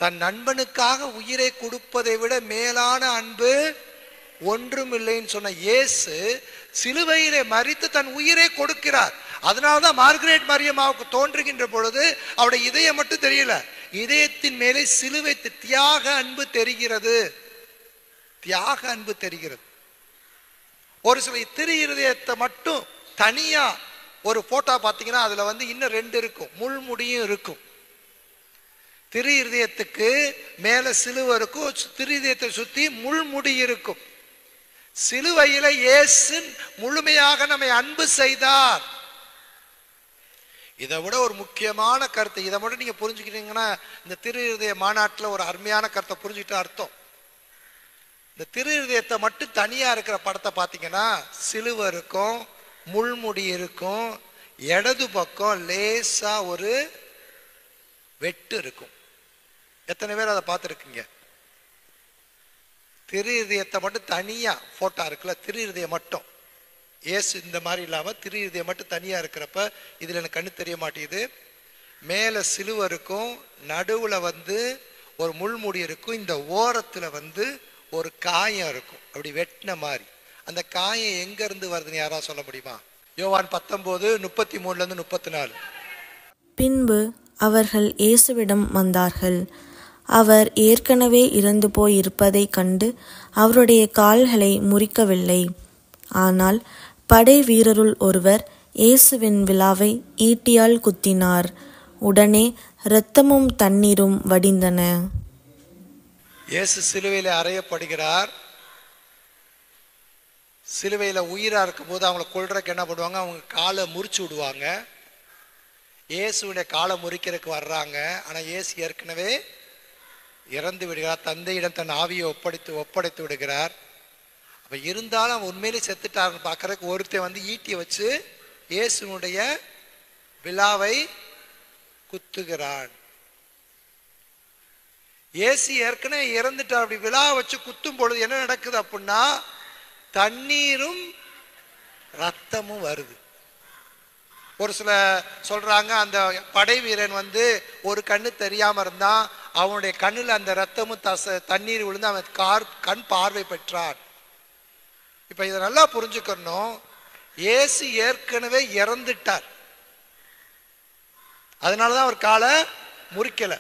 தன் நண்பனுக்காக உயிரை கொடுப்பதை விட மேலான அன்பு ஒன்றும் இல்லைன்னு சொன்ன இயேசு சிலுவையிலே மரித்து தன் உயிரை கொடுக்கிறார். அதனால்தான் மார்கரெட் மரியம்மாவுக்கு தோன்றுகின்ற பொழுது அவருடைய இதயம் மட்டும் தெரியல, இதயத்தின் மேலே சிலுவை தியாக அன்பு தெரிகிறது. தியாக அன்பு தெரிகிறது. ஒரு சில திரு இருதயத்தை மட்டும் தனியா ஒரு போட்டோ பார்த்தீங்கன்னா அதுல இன்னும் 2 இருக்கும், முள்முடியும் இருக்கும். திரு இருதயத்துக்கு மேல சிலுவை இருக்கும், திரு இருதயத்தை சுத்தி முள்முடி இருக்கும். சிலுவையில இயேசு முழுமையாக நம்மை அன்பு செய்தார். இதை விட ஒரு முக்கியமான கருத்து, இதை மட்டும் நீங்க புரிஞ்சுக்கிட்டீங்கன்னா இந்த திரு இருதய மாநாட்டில் ஒரு அருமையான கருத்தை புரிஞ்சுக்கிட்ட அர்த்தம். இந்த திரு இருதயத்தை மட்டும் தனியா இருக்கிற படத்தை பார்த்தீங்கன்னா சிலுவை இருக்கும், முள்முடி இருக்கும், இடது பக்கம் லேசா ஒரு வெட்டு இருக்கும். எத்தனை பேர் அதை பார்த்துருக்கீங்க? திரு இருதயத்தை மட்டும் தனியா போட்டோ இருக்குல்ல, திரு இருதயம் மட்டும், ஏசு இந்த மாதிரி இல்லாம திரு இருதயம் மட்டும் தனியா இருக்கிறப்ப இதுல எனக்கு கண்ணு தெரிய மாட்டேங்குது. மேல சிலுவை இருக்கும், நடுவுல ஒரு முள்முடி இருக்கும், இந்த ஓரத்துல ஒரு காயம் இருக்கும், அப்படி வெட்டின மாதிரி. அந்த காயம் எங்க இருந்து வருதுன்னு யாரா சொல்ல முடியுமா? யோவான் 19:33-34. பின்பு அவர்கள் இயேசுவிடம் வந்தார்கள். அவர் ஏற்கனவே இறந்து போய் இருப்பதைக் கண்டு அவருடைய கால்களை முறிக்கவில்லை. ஆனால் படை வீரருள் ஒருவர் இயேசுவின் விலாவை ஈட்டியால் குத்தினார். உடனே இரத்தமும் தண்ணீரும் வடிந்தன. இயேசு சிலுவையில அறையப்படுகிறார். சிலுவையில உயிரா இருக்கும் போது அவங்களை கொல்றதுக்கு என்ன பண்ணுவாங்க? அவங்க காலை முறிச்சு விடுவாங்க. இயேசுடைய காலை முறிக்கிறதுக்கு வர்றாங்க. ஆனா இயேசு ஏற்கனவே இறந்து விடுகிறார். தந்தையிடம் தன் ஆவியை ஒப்படைத்து விடுகிறார். அப்ப இருந்தாலும் அவன் உண்மையிலே செத்துட்டாருன்னு பார்க்கறதுக்கு ஒருத்தன் ஈட்டியை வச்சு இயேசுனுடைய விலாவை குத்துகிறான். இயேசு ஏற்கனவே இறந்துட்டார். அப்படி விழா வச்சு குத்தும் பொழுது என்ன நடக்குது அப்படின்னா தண்ணீரும் ரத்தமும் வருது. ஒரு சில சொல்றாங்க அந்த படை வீரன் ஒரு கண்ணு தெரியாம இருந்தான், அவனுடைய கண்ணுல அந்த ரத்தமும் தண்ணீர் விழுந்து அவன் கண் பார்வை பெற்றான். இப்ப இதை நல்லா புரிஞ்சுக்கணும். இயேசு ஏற்கனவே இறந்துட்டார், அதனாலதான் அவர் காலை முறிக்கல.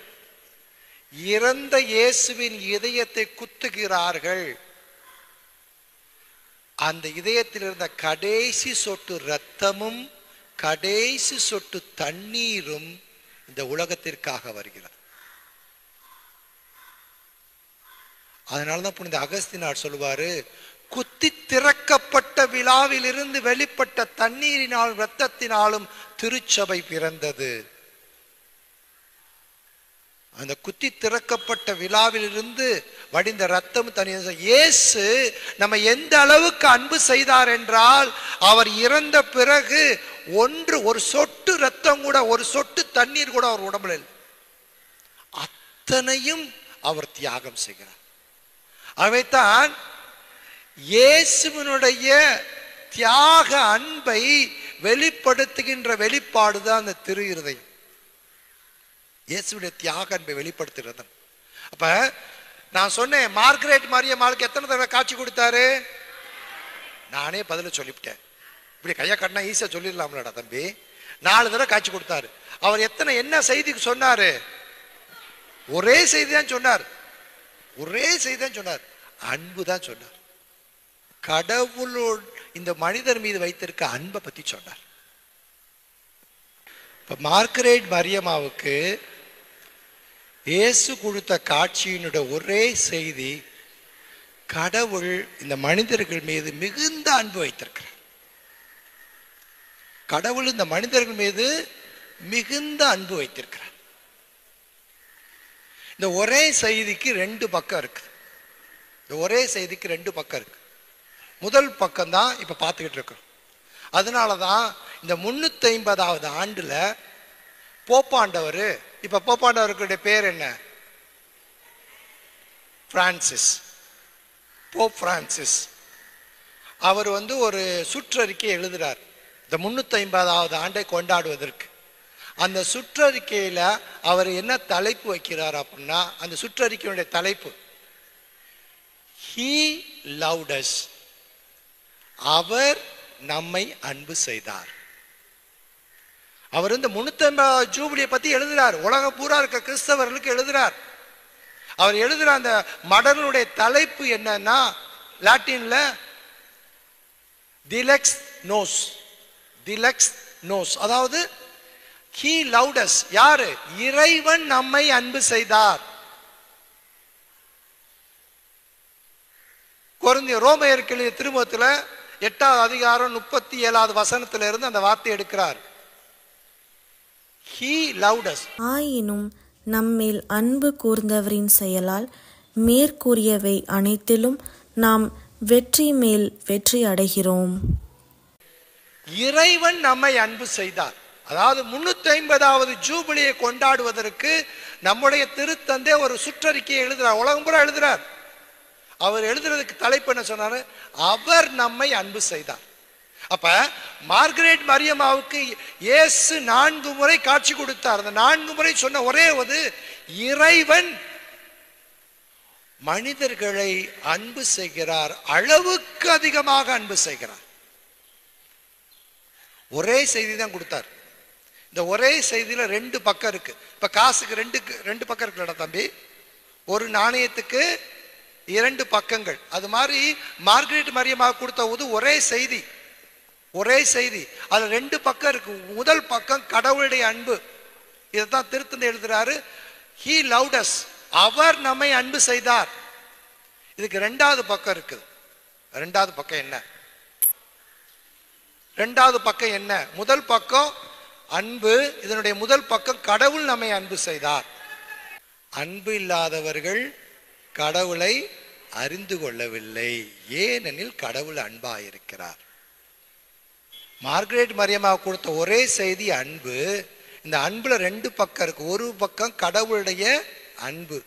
இறந்த இயேசுவின் இதயத்தை குத்துகிறார்கள். அந்த இதயத்தில் இருந்த கடைசி சொட்டு ரத்தமும் கடைசி சொட்டு தண்ணீரும் இந்த உலகத்திற்காக வருகிறது. அதனாலதான் புனித அகஸ்தினார் சொல்லுவாரு, குத்தி திறக்கப்பட்ட விழாவில் இருந்து வெளிப்பட்ட தண்ணீரினாலும் இரத்தத்தினாலும் திருச்சபை பிறந்தது. அந்த குத்தி திறக்கப்பட்ட விழாவில் இருந்து வடிந்த ரத்தம் தண்ணீர். இயேசு நம்ம எந்த அளவுக்கு அன்பு செய்தார் என்றால், அவர் இறந்த பிறகு ஒரு சொட்டு ரத்தம் கூட, ஒரு சொட்டு தண்ணீர் கூட அவர் உடம்புல இல்லை, அத்தனையும் அவர் தியாகம் செய்கிறார். அவைத்தான் இயேசுவினுடைய தியாக அன்பை வெளிப்படுத்துகின்ற வெளிப்பாடுதான் அந்த திரு இருதயம். இயேசுடைய தியாக அன்பை வெளிப்படுத்துகிறது. அப்ப நான் சொன்னேன், மார்கரெட் மரியம்மாளுக்கு எத்தனை தடவை காட்சி கொடுத்தாரு? நானே பதில சொல்லிவிட்டேன். இப்படி கையா கட்டினா ஈஸியா சொல்லிடலாம்லடா தம்பி. 4 தடவை காட்சி கொடுத்தாரு. அவர் என்ன செய்திக்கு சொன்னாரு? ஒரே செய்தி தான் சொன்னார். ஒரே செய்தி தான் சொன்னார், அன்பு தான் சொன்னார். கடவுளோடு இந்த மனிதர் மீது வைத்திருக்க அன்பை பத்தி சொன்னார். இப்ப மார்கரெட் மரியம்மாவுக்கு இயேசு கொடுத்த காட்சியினுடைய ஒரே செய்தி, கடவுள் இந்த மனிதர்கள் மீது மிகுந்த அன்பு வைத்திருக்கிறார். கடவுள் இந்த மனிதர்கள் மீது மிகுந்த அன்பு வைத்திருக்கிறார். இந்த ஒரே செய்திக்கு 2 பக்கம் இருக்கு. இந்த ஒரே செய்திக்கு 2 பக்கம் இருக்கு. முதல் பக்கம் தான் இப்ப பார்த்துக்கிட்டு இருக்கிறோம். அதனாலதான் இந்த 350வது ஆண்டுல போப்பாண்டவர், இப்ப போப்பாண்டவருடைய பேர் என்ன? பிரான்சிஸ். Pope Francis. அவர் ஒரு சுற்றறிக்கை எழுதுறார் இந்த 350வது ஆண்டை கொண்டாடுவதற்கு. அந்த சுற்றறிக்கையில அவர் என்ன தலைப்பு வைக்கிறார் அப்படின்னா, அந்த சுற்றறிக்கையுடைய தலைப்பு He loved us. அவர் நம்மை அன்பு செய்தார். அவர் இந்த 350 ஜூபிலியை பத்தி எழுதுறார். உலகம் பூரா இருக்க கிறிஸ்தவர்களுக்கு எழுதுறார். அவர் எழுதுற அந்த மடலுடைய தலைப்பு என்னன்னா, லாட்டின்ல திலெக்ஸ் நோஸ், அதாவது He loved us. யாரு? இறைவன் நம்மை அன்பு செய்தார். ரோமையருக்கு எழுதிய திருமுகத்துல 8வது அதிகாரம் 37வது வசனத்துல இருந்து அந்த வார்த்தை எடுக்கிறார். He loved us. ஆயினும் நம்மேல் அன்பு கூர்ந்தவரின் செயலால் மேற்கூறியவை அனைத்திலும் நாம் வெற்றி மேல் வெற்றி அடைகிறோம். இறைவன் நம்மை அன்பு செய்தார். அதாவது 350வது ஜூபிலியை கொண்டாடுவதற்கு நம்முடைய திருத்தந்தை ஒரு சுற்றறிக்கையை எழுதுறார். உலகம் பூரா எழுதுறார். அவர் எழுதுறதுக்கு தலைப்பு என்ன சொன்னாரு? அவர் நம்மை அன்பு செய்தார். அப்ப மார்கரெட் மரியம்மாவுக்கு இயேசு 4 முறை காட்சி கொடுத்தார். அந்த 4 முறை சொன்ன ஒரே இறைவன் மனிதர்களை அன்பு செய்கிறார், அளவுக்கு அதிகமாக அன்பு செய்கிறார். ஒரே செய்தி தான் கொடுத்தார். இந்த ஒரே செய்தியில 2 பக்கம் இருக்கு. இப்ப காசுக்கு 2 பக்கம் இருக்குல்லடா தம்பி, ஒரு நாணயத்துக்கு 2 பக்கங்கள். அது மாதிரி மார்கரெட் மரியம்மா கொடுத்த ஒரே செய்தி அது 2 பக்கம் இருக்கு. முதல் பக்கம் கடவுளுடைய அன்பு. இதைத்தான் திருத்தந்தை எழுதுறாரு, He loved us. அவர் நம்மை அன்பு செய்தார். இதுக்கு 2வது பக்கம் இருக்குது. 2வது பக்கம் என்ன? 2வது பக்கம் என்ன? முதல் பக்கம் அன்பு. இதனுடைய முதல் பக்கம் கடவுள் நம்மை அன்பு செய்தார். அன்பு இல்லாதவர்கள் கடவுளை அறிந்து கொள்ளவில்லை, ஏனெனில் கடவுள் அன்பாயிருக்கிறார். மார்கரெட் மரியம்மா கொடுத்த ஒரே செய்தி அன்பு. இந்த அன்புல 2 பக்கம் இருக்கு. ஒரு பக்கம் கடவுளுடைய அன்பு,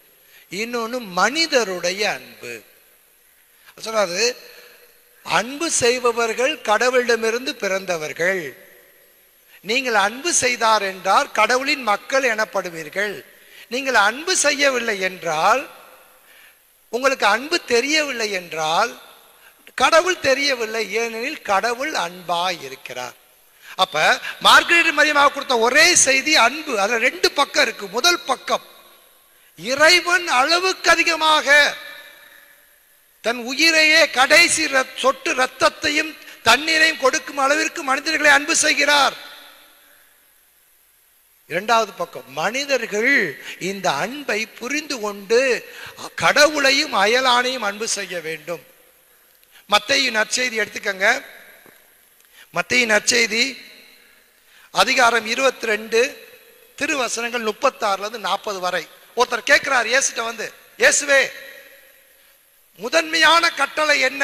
இன்னொன்னு மனிதருடைய அன்பு. சொல்றாரு, அன்பு செய்பவர்கள் கடவுளிடமிருந்து பிறந்தவர்கள். நீங்கள் அன்பு செய்தார் என்றால் கடவுளின் மக்கள் எனப்படுவீர்கள். நீங்கள் அன்பு செய்யவில்லை என்றால், உங்களுக்கு அன்பு தெரியவில்லை என்றால் கடவுள் தெரியவில்லை, ஏனெனில் கடவுள் அன்பாய் இருக்கிறார். அப்ப மார்கரெட் மரியம்மா கொடுத்த ஒரே செய்தி அன்பு. அதுல 2 பக்கம் இருக்கு. முதல் பக்கம் இறைவன் அளவுக்கு அதிகமாக தன் உயிரையே, கடைசி சொட்டு ரத்தத்தையும் தண்ணீரையும் கொடுக்கும் அளவிற்கு மனிதர்களை அன்பு செய்கிறார். 2வது பக்கம் மனிதர்கள் இந்த அன்பை புரிந்து கொண்டு கடவுளையும் அயலானையும் அன்பு செய்ய வேண்டும். மத்தேயு நற்செய்தி எடுத்துக்கங்க. மத்தேயு நற்செய்தி அதிகாரம் 22 திருவசனங்கள் 36ல இருந்து 40 வரை. ஒருத்தர் கேட்கிறார் இயேசுட்ட இயேசுவே, முதன்மையான கட்டளை என்ன?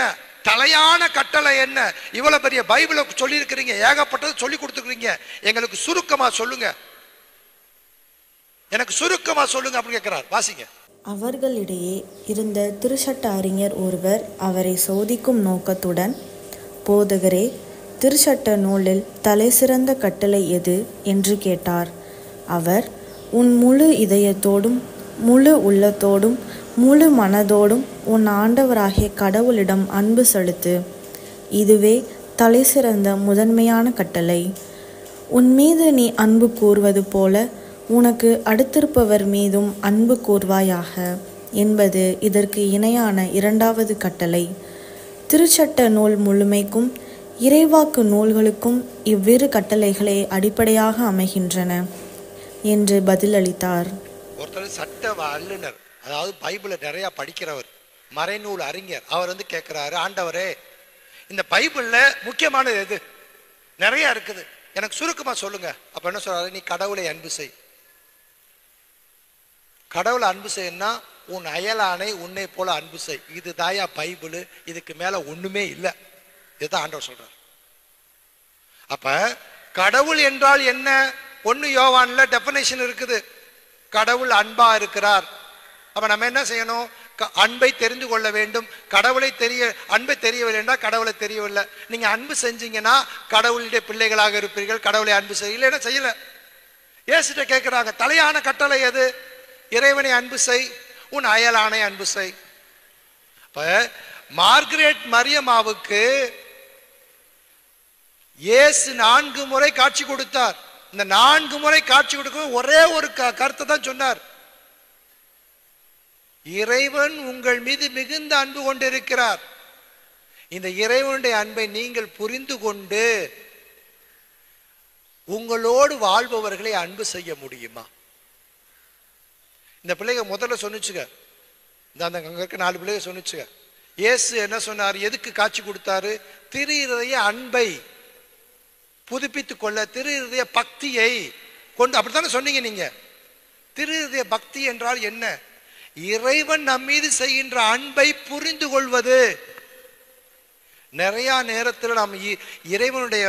தலையான கட்டளை என்ன? இவ்வளவு பெரிய பைபிளை சொல்லி இருக்கிறீங்க, ஏகப்பட்டது சொல்லி கொடுத்துருக்கீங்க, எங்களுக்கு சுருக்கமா சொல்லுங்க, எனக்கு சுருக்கமா சொல்லுங்க அப்படின்னு கேட்கிறார். வாசிங்க. அவர்களிடையே இருந்த திருச்சட்ட அறிஞர் ஒருவர் அவரை சோதிக்கும் நோக்கத்துடன், போதகரே, திருச்சட்ட நூலில் தலைசிறந்த கட்டளை எது என்று கேட்டார். அவர், உன் முழு இதயத்தோடும் முழு உள்ளத்தோடும் முழு மனதோடும் உன் ஆண்டவராகிய கடவுளிடம் அன்பு செலுத்து, இதுவே தலைசிறந்த முதன்மையான கட்டளை. உன் மீது நீ அன்பு கூர்வது போல உனக்கு அடுத்திருப்பவர் மீதும் அன்பு கூர்வாயாக என்பது இதற்கு இணையான 2வது கட்டளை. திருச்சட்ட நூல் முழுமைக்கும் இறைவாக்கு நூல்களுக்கும் இவ்விரு கட்டளைகளே அடிப்படையாக அமைகின்றன என்று பதிலளித்தார். ஒருத்தர் சட்ட வல்லுனர், அதாவது பைபிளை நிறைய படிக்கிறவர், மறைநூல் அறிஞர். அவர் கேட்கிறாரு, ஆண்டவரே, இந்த பைபிள்ல முக்கியமானது எது? நிறைய இருக்குது, எனக்கு சுருக்கமா சொல்லுங்க. அப்ப என்ன சொல்றாரு? நீ கடவுளை அன்பு செய். கடவுளை அன்பு செய்யணும்னா உன் அயலானை உன்னை போல அன்பு செய். இது தாயா பைபிள், இதுக்கு மேல ஒண்ணுமே இல்லை. இதுதான் ஆண்டவர் சொல்றார். அப்ப கடவுள் என்றால் என்ன? 1 யோவான்ல டெஃபினேஷன் இருக்குது, கடவுள் அன்பா இருக்கிறார். அப்ப நம்ம என்ன செய்யணும்? அன்பை தெரிந்து கொள்ள வேண்டும். அன்பை தெரியவில்லை என்றால் கடவுளை தெரியவில்லை. நீங்க அன்பு செஞ்சீங்கன்னா கடவுளுடைய பிள்ளைகளாக இருப்பீர்கள். கடவுளை அன்பு செய்யல செய்யல. இயேசுட்ட கேட்கிறாங்க, தலையான கட்டளை எது? இறைவனை அன்பு செய், உன் அயலானை அன்பு செய். இப்ப மார்கரெட் மரியம்மாவுக்கு இயேசு 4 முறை காட்சி கொடுத்தார். இந்த 4 முறை காட்சி கொடுக்கும் ஒரே ஒரு கருத்தை தான் சொன்னார். இறைவன் உங்கள் மீது மிகுந்த அன்பு கொண்டிருக்கிறார். இந்த இறைவனுடைய அன்பை நீங்கள் புரிந்து கொண்டு உங்களோடு வாழ்பவர்களை அன்பு செய்ய முடியுமா? இந்த பிள்ளைங்க முதல்ல சொன்னிச்சுங்க, இந்த அங்க இருக்க 4 பிள்ளைங்க சொன்னிச்சுங்க, இயேசு என்ன சொன்னார்? எதுக்கு காட்சி கொடுத்தாரு? திரு இருதய அன்பை புதுப்பித்துக் கொள்ள, திரு இருதய பக்தியை கொண்டு. அப்படித்தானே சொன்னீங்க நீங்க. திரு இருதய பக்தி என்றால் என்ன? இறைவன் நம் மீது செய்கின்ற அன்பை புரிந்து கொள்வது. நிறைய நேரத்தில் நாம் இறைவனுடைய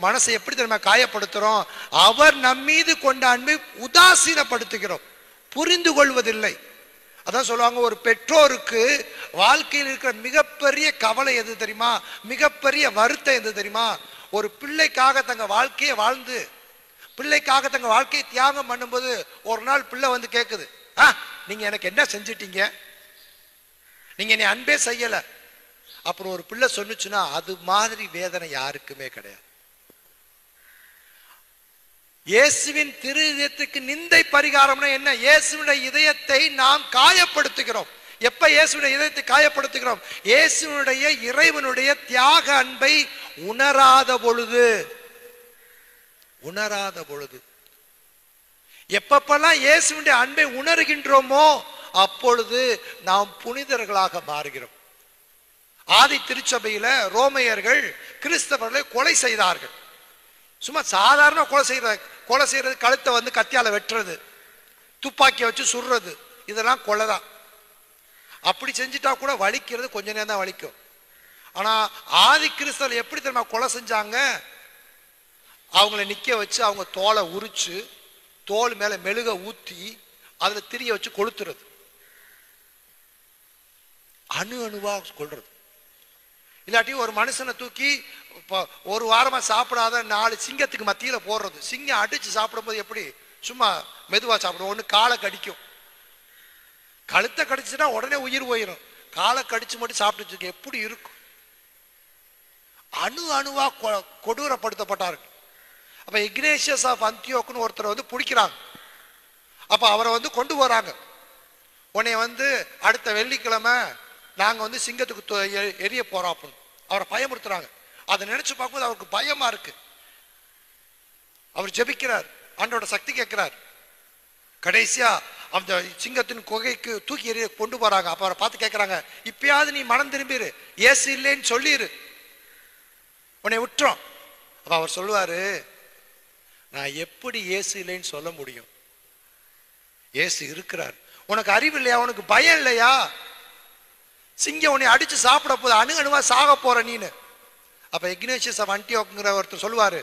மனசை எப்படி தெரியுமா காயப்படுத்துறோம்? அவர் நம் மீது கொண்ட அன்பை உதாசீனப்படுத்துகிறோம், புரிந்து கொள்வதில்லை. அதான் சொல்லுவாங்க, ஒரு பெற்றோருக்கு வாழ்க்கையில் இருக்கிற மிகப்பெரிய கவலை எது தெரியுமா? மிகப்பெரிய வருத்தம் எது தெரியுமா? ஒரு பிள்ளைக்காக தங்க வாழ்க்கையை வாழ்ந்து பிள்ளைக்காக தங்க வாழ்க்கையை தியாகம் பண்ணும்போது ஒரு நாள் பிள்ளை வந்து கேட்குது, நீங்க எனக்கு என்ன செஞ்சிட்டீங்க? நீங்க என்னை அன்பே செய்யல. அப்புறம் ஒரு பிள்ளை சொன்னுச்சுன்னா அது மாதிரி வேதனை யாருக்குமே கிடையாது. இயேசுவின் திரு இதயத்துக்கு நிந்தை பரிகாரம்னா என்ன? இயேசுவினுடைய இதயத்தை நாம் காயப்படுத்துகிறோம். எப்ப இயேசுடைய இதயத்தை காயப்படுத்துகிறோம்? இயேசுடைய இறைவனுடைய தியாக அன்பை உணராத பொழுது. எப்பப்பெல்லாம் இயேசுடைய அன்பை உணர்கின்றோமோ அப்பொழுது நாம் புனிதர்களாக மாறுகிறோம். ஆதி திருச்சபையில ரோமையர்கள் கிறிஸ்தவர்களை கொலை செய்தார்கள். சும்மா சாதாரண கொலை செய்யறது, கழுத்தை வந்து கத்தியால வெட்டுறது, துப்பாக்கியை வச்சு சுடுறது, இதெல்லாம் கொலைதான். அப்படி செஞ்சுட்டா கூட வலிக்கிறது கொஞ்ச நேரம் தான் வலிக்கும். ஆனா ஆதி கிறிஸ்தவர்கள் எப்படி தெரியுமா கொலை செஞ்சாங்க? அவங்கள நிக்க வச்சு அவங்க தோலை உரிச்சு தோல் மேல மெழுக ஊத்தி அதுல திரிய வச்சு கொளுத்துறது, அணுவா கொள்றது. இல்லாட்டி ஒரு மனுஷனை தூக்கி ஒரு வாரமா சாப்பிடாத 4 சிங்கத்துக்கு மத்தியில போடுறது. சிங்கம் அடிச்சு சாப்பிடும் போது எப்படி சும்மா மெதுவா சாப்பிடும்? ஒண்ணு காலை கடிக்கும், கழுத்தை கடிச்சுன்னா உடனே உயிர் போயிடும். காலை கடிச்சு மட்டும் சாப்பிட்டு எப்படி இருக்கும்? அணுவா கொடூரப்படுத்தப்பட்டார்கள். அப்ப இக்னேஷியஸ் ஆஃப் அந்தியோக்குன்னு ஒருத்தர் வந்து பிடிக்கிறாங்க. அப்ப அவரை வந்து கொண்டு போறாங்க. உன்னை வந்து அடுத்த வெள்ளிக்கிழமை நாங்க வந்து சிங்கத்துக்கு எரிய போறோம் அப்படின்னு அவரை பயமுறுத்துறாங்க. அதை நினைச்சு பார்க்கும்போது அவருக்கு பயமா இருக்கு. அவர் ஜெபிக்கிறார், ஆண்டோட சக்தி கேட்கிறார். கடைசியா அந்த சிங்கத்தின் குகைக்கு தூக்கி எறிய கொண்டு போறாங்க. அப்ப அவரை பார்த்து கேட்கிறாங்க, இப்பயாவது நீ மனம் திரும்பிரு, இயேசு இல்லைன்னு சொல்லிரு, உன்னை விட்டுறோம். அப்ப அவர் சொல்லுவாரு, நான் எப்படி இயேசு இல்லைன்னு சொல்ல முடியும்? இயேசு இருக்கிறார். உனக்கு அறிவு இல்லையா? உனக்கு பயம் இல்லையா? சிங்கம் உன்னை அடிச்சு சாப்பிட போது அணுவா சாக போற நீனு. அப்ப இக்னேஷியஸ் ஆஃப் அந்தியோக்குங்கிற ஒருத்தர் சொல்லுவாரு,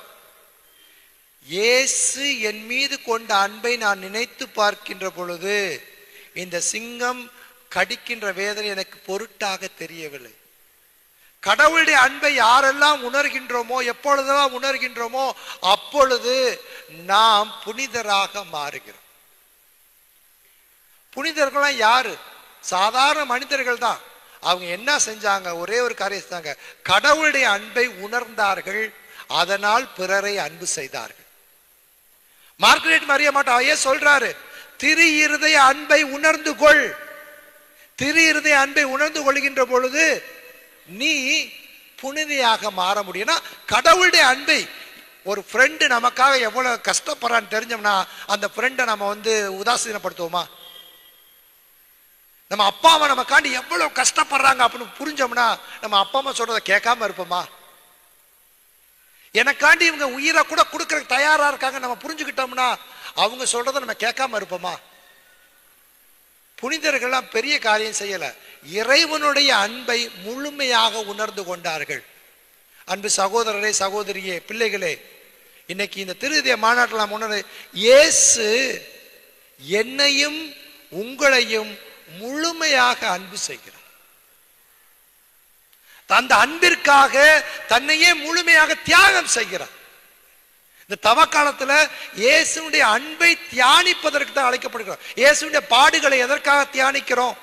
இயேசு என் மீது கொண்ட அன்பை நான் நினைத்து பார்க்கின்ற பொழுது இந்த சிங்கம் கடிக்கின்ற வேதனை எனக்கு பொருட்டாக தெரியவில்லை. கடவுளுடைய அன்பை யாரெல்லாம் உணர்கின்றோமோ, எப்பொழுதெல்லாம் உணர்கின்றோமோ அப்பொழுது நாம் புனிதராக மாறுகிறோம். புனிதர்கள்லாம் யாரு? சாதாரண மனிதர்கள் தான். அவங்க என்ன செஞ்சாங்க? ஒரே ஒரு காரியம் செஞ்சாங்க, கடவுளுடைய அன்பை உணர்ந்தார்கள், அதனால் பிறரை அன்பு செய்தார்கள். மார்கரெட் மரியம்மாட்ட ஐயா சொல்றாரு, திரு இருதய அன்பை உணர்ந்து கொள். திரு இருதய அன்பை உணர்ந்து கொள்கின்ற பொழுது நீ புனிதையாக மாற முடியும்னா, கடவுளுடைய அன்பை ஒரு ஃப்ரெண்டு நமக்காக எவ்வளவு கஷ்டப்படுறான்னு தெரிஞ்சோம்னா அந்த ஃப்ரெண்டை நம்ம வந்து உதாசீனப்படுத்துவோமா? நம்ம அப்பா அம்மா நமக்காண்டி எவ்வளவு கஷ்டப்படுறாங்க அப்படின்னு புரிஞ்சோம்னா நம்ம அப்பா அம்மா சொல்றதை கேட்காம இருப்போமா? எனக்காண்டி இவங்க உயிரை கூட கொடுக்கற தயாரா இருக்காங்க நம்ம புரிஞ்சுக்கிட்டோம்னா அவங்க சொல்றதை நம்ம கேட்காம இருப்போமா? புனிதர்கள்லாம் பெரிய காரியம் செய்யல, இறைவனுடைய அன்பை முழுமையாக உணர்ந்து கொண்டார்கள். அன்பு சகோதரரே, சகோதரியே, பிள்ளைகளே, இன்னைக்கு இந்த திருதய மாநாட்டில் நாம் உணர, இயேசு என்னையும் உங்களையும் முழுமையாக அன்பு செய்கிறார். அந்த அன்பிற்காக தன்னையே முழுமையாக தியாகம் செய்கிறார். இந்த தவ காலத்துல இயேசுடைய அன்பை தியானிப்பதற்கு தான் அழைக்கப்படுகிறோம். இயேசுடைய பாடுகளை எதற்காக தியானிக்கிறோம்?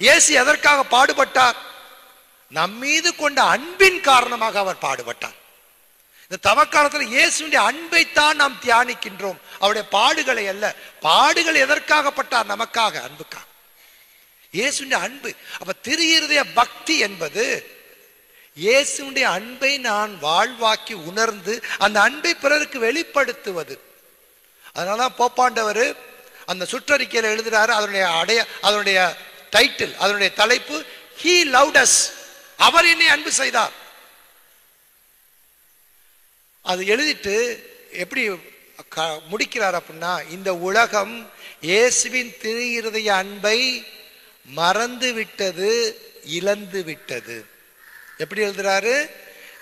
இயேசு எதற்காக பாடுபட்டார்? நம்மீது கொண்ட அன்பின் காரணமாக அவர் பாடுபட்டார். இந்த தவ காலத்துல இயேசுடைய அன்பைத்தான் நாம் தியானிக்கின்றோம், அவருடைய பாடுகளை அல்ல. பாடுகள் எதற்காகப்பட்டார்? நமக்காக, அன்புக்காக. இயேசுடைய அன்பு. அப்ப திரு இருதய பக்தி என்பது இயேசுடைய அன்பை நான் வாழ்வாக்கி உணர்ந்து அந்த அன்பை பிறருக்கு வெளிப்படுத்துவது. அதனாலதான் போப்பாண்டவர் அந்த சுற்றறிக்கையில எழுதுறாரு. அதனுடைய டைட்டில், அதனுடைய தலைப்பு, He loved us. அவர் என்னை அன்பு செய்தார். அது எழுதிட்டு எப்படி முடிக்கிறார் அப்படின்னா, இந்த உலகம் இயேசுவின் திரு இருதய அன்பை மறந்து விட்டது, இழந்து விட்டது. எப்படி எழுதுறாரு?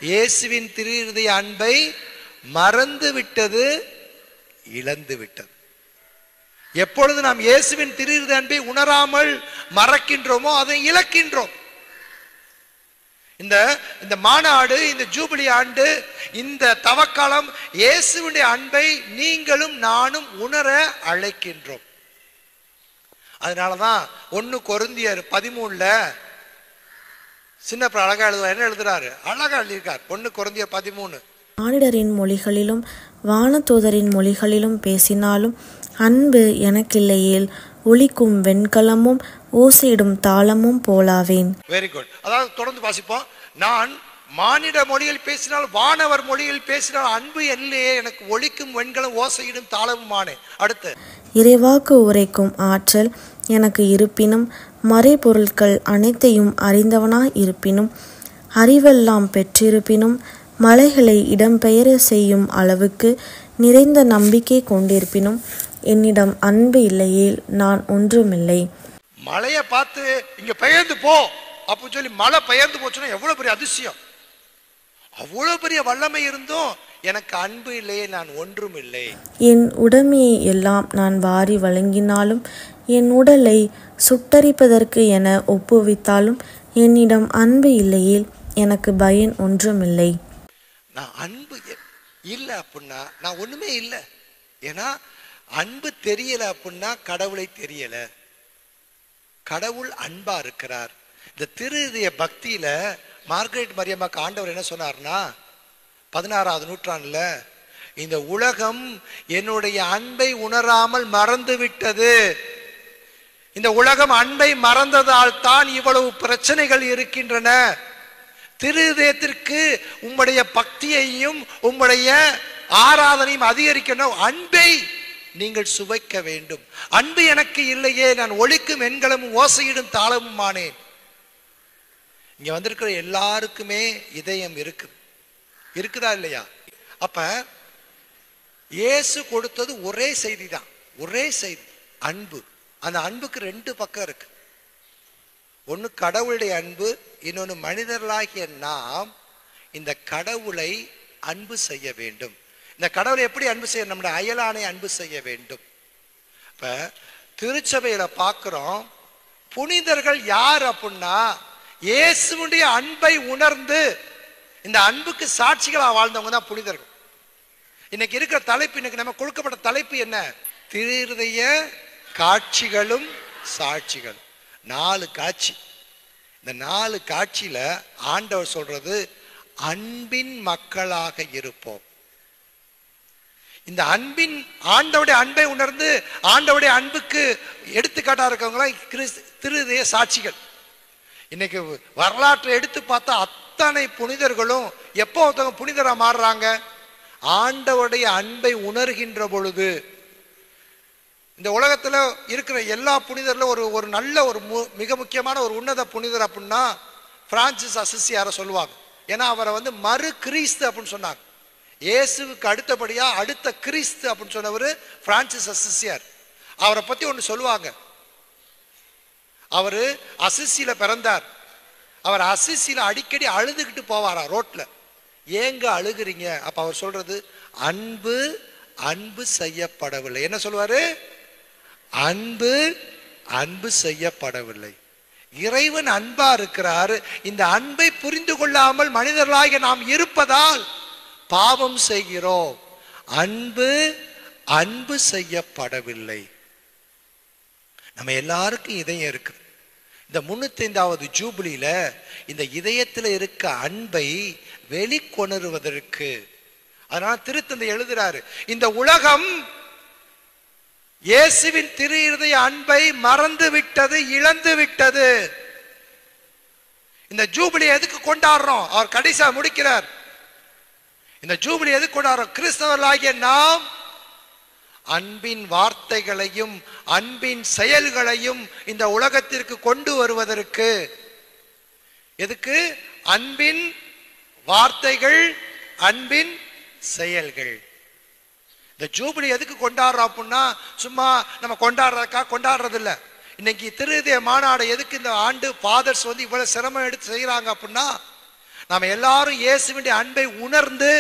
இயேசுவின் திரு இருதய அன்பை மறந்து விட்டது, இழந்து விட்டது. எப்பொழுது நாம் இயேசுவின் திரு இருதய அன்பை உணராமல் மறக்கின்றோமோ அதை இழக்கின்றோம். இந்த மாநாடு, இந்த ஜூபிலி ஆண்டு, இந்த தவக்காலம் இயேசுவின் அன்பை நீங்களும் நானும் உணர அழைக்கின்றோம். அதனாலதான் 1 கொரிந்தியர் 13 சின்ன அழகா எழுதுவார். என்ன எழுதுறாரு? அழகா எழுதியிருக்கார். 1 கொரிந்தியர் 13. மானிடரின் மொழிகளிலும் வானதூதரின் மொழிகளிலும் பேசினாலும் அன்பு எனக்கில்லையேல் ஒலிக்கும் வெண்கலமும் ஓசையிடும் தாளமும் போலாவேன். Very good. அதாவது தொடர்ந்து வாசிப்போம். நான் மானிட மொழியில் பேசினால், வானவர் மொழியில் பேசினால் அன்பு இல்லையே, எனக்கு ஒலிக்கும் வெண்கலம் ஓசையிடும் தாளமுமானே. அடுத்து, இறைவாக்கு உரைக்கும் ஆற்றல் எனக்கு இருப்பினும், மறைபொருட்கள் அனைத்தையும் அறிந்தவனாய் இருப்பினும், அறிவெல்லாம் பெற்றிருப்பினும், மலைகளை இடம்பெயர செய்யும் அளவுக்கு நிறைந்த நம்பிக்கை கொண்டிருப்பினும், என்னிடம் அன்பு இல்லையேல் நான் ஒன்றுமில்லை. மலையை பார்த்து இங்க பெயர்ந்து போ அப்படின்னு சொல்லி மழை பெயர்ந்து போச்சுன்னா எவ்வளவு பெரிய அதிசயம். அவ்வளவு பெரிய வல்லமை இருந்தும் எனக்கு அன்பு இல்லையே நான் ஒன்றும் இல்லை. என் உடைமையை எல்லாம் நான் வாரி வழங்கினாலும், என் உடலை சுட்டரிப்பதற்கு என ஒப்புவித்தாலும், என்னிடம் அன்பு இல்லையேல் எனக்கு பயன் ஒன்றுமில்லை. நான் அன்பு இல்லை அப்படின்னா நான் ஒண்ணுமே இல்லை. ஏன்னா அன்பு தெரியல அப்படின்னா கடவுளை தெரியல. கடவுள் அன்பா இருக்கிறார். இந்த திரு இதய பக்தியில மார்கரெட் மரியம்மாக்கு ஆண்டவர் என்ன சொன்னார்னா, 16ஆவது நூற்றாண்டுல, இந்த உலகம் என்னுடைய அன்பை உணராமல் மறந்து விட்டது. இந்த உலகம் அன்பை மறந்ததால் தான் இவ்வளவு பிரச்சனைகள் இருக்கின்றன. திரு இதயத்திற்கு உம்முடைய பக்தியையும் உம்முடைய ஆராதனையும் அதிகரிக்கணும். அன்பை நீங்கள் சுவைக்க வேண்டும். அன்பு எனக்கு இல்லையே நான் ஒலிக்கும் வெண்கலமும் ஓசையிடும் தாளமுமானேன். இங்க வந்திருக்கிற எல்லாருக்குமே இதயம் இருக்குதா இல்லையா? அப்ப இயேசு கொடுத்தது ஒரே செய்தி தான், ஒரே செய்தி, அன்பு. அந்த அன்புக்கு 2 பக்கம் இருக்கு. ஒன்னு கடவுளுடைய அன்பு, இன்னொன்னு மனிதர்களாகிய நாம் இந்த கடவுளை அன்பு செய்ய வேண்டும். இந்த கடவுளை எப்படி அன்பு செய்ய? நம்முடைய அயலானை அன்பு செய்ய வேண்டும். இப்ப திருச்சபையில பார்க்கிறோம், புனிதர்கள் யார் அப்படின்னா இயேசுவுடைய அன்பை உணர்ந்து இந்த அன்புக்கு சாட்சிகளா வாழ்ந்தவங்க தான் புனிதர்கள். இன்னைக்கு இருக்கிற தலைப்பு, இன்னைக்கு நம்ம கொடுக்கப்பட்ட தலைப்பு என்ன? திரு இருதய காட்சிகளும் சாட்சிகளும். 4 காட்சி. இந்த 4 காட்சியில ஆண்டவர் சொல்றது அன்பின் மக்களாக இருப்போம். இந்த அன்பின், ஆண்டவுடைய அன்பை உணர்ந்து ஆண்டவுடைய அன்புக்கு எடுத்துக்காட்டா இருக்கவங்க திரு இதய சாட்சிகள். இன்னைக்கு வரலாற்றை எடுத்து பார்த்தா அத்தனை புனிதர்களும் எப்போ ஒருத்தவங்க புனிதரா மாறுறாங்க? ஆண்டவருடைய அன்பை உணர்கின்ற பொழுது. இந்த உலகத்துல இருக்கிற எல்லா புனிதர்ல ஒரு நல்ல மிக முக்கியமான ஒரு உன்னத புனிதர் அப்படின்னா பிரான்சிஸ் அசிசியாரை சொல்லுவாங்க. ஏன்னா அவரை மறு கிறிஸ்து அப்படின்னு சொன்னாங்க. இயேசுவுக்கு அடுத்தபடியா அடுத்த கிறிஸ்து அப்படின்னு சொன்னவர் பிரான்சிஸ் அசிசியார். அவரை பத்தி ஒன்று சொல்லுவாங்க. அவரு அசிசியில பிறந்தார். அவர் அசிசியில அடிக்கடி அழுதுகிட்டு போவாரா ரோட்ல. ஏங்க அழுகுறீங்க? அப்ப அவர் சொல்றது, அன்பு அன்பு செய்யப்படவில்லை. என்ன சொல்லுவாரு? அன்பு அன்பு செய்யப்படவில்லை. இறைவன் அன்பா இருக்கிறார். இந்த அன்பை புரிந்து கொள்ளாமல் மனிதர்களாக நாம் இருப்பதால் பாவம் செய்கிறோம். அன்பு அன்பு செய்யப்படவில்லை. நம்ம எல்லாருக்கும் இதயம் இருக்குது. இந்த 305வது ஜூபிலியில இந்த இதயத்தில் இருக்க அன்பை வெளிக்கொணருவதற்கு, அதனால திருத்தந்தை எழுதுறாரு, இந்த உலகம் இயேசுவின் திரு இருதய அன்பை மறந்து விட்டது, இழந்து விட்டது. இந்த ஜூபிலி எதுக்கு கொண்டாடுறோம்? அவர் கடைசியா முடிக்கிறார். இந்த ஜூபிலி எதுக்கு கொண்டாடுறோம்? கிறிஸ்தவர்களாகிய நாம் அன்பின் வார்த்தைகளையும் அன்பின் செயல்களையும் இந்த உலகத்திற்கு கொண்டு வருவதற்கு. எதுக்கு? அன்பின் வார்த்தைகள், அன்பின் செயல்கள். இந்த ஜூபிலி எதுக்கு கொண்டாடுறோம் அப்படின்னா சும்மா நம்ம கொண்டாடுறது இல்லை. இன்னைக்கு திரு இதய மாநாடு எதுக்கு இந்த ஆண்டு ஃபாதர்ஸ் வந்து இவ்வளவு சிரமம் எடுத்து செய்யறாங்க அப்படின்னா, நாம எல்லாரும் இயேசுவின் அன்பை உணர்ந்து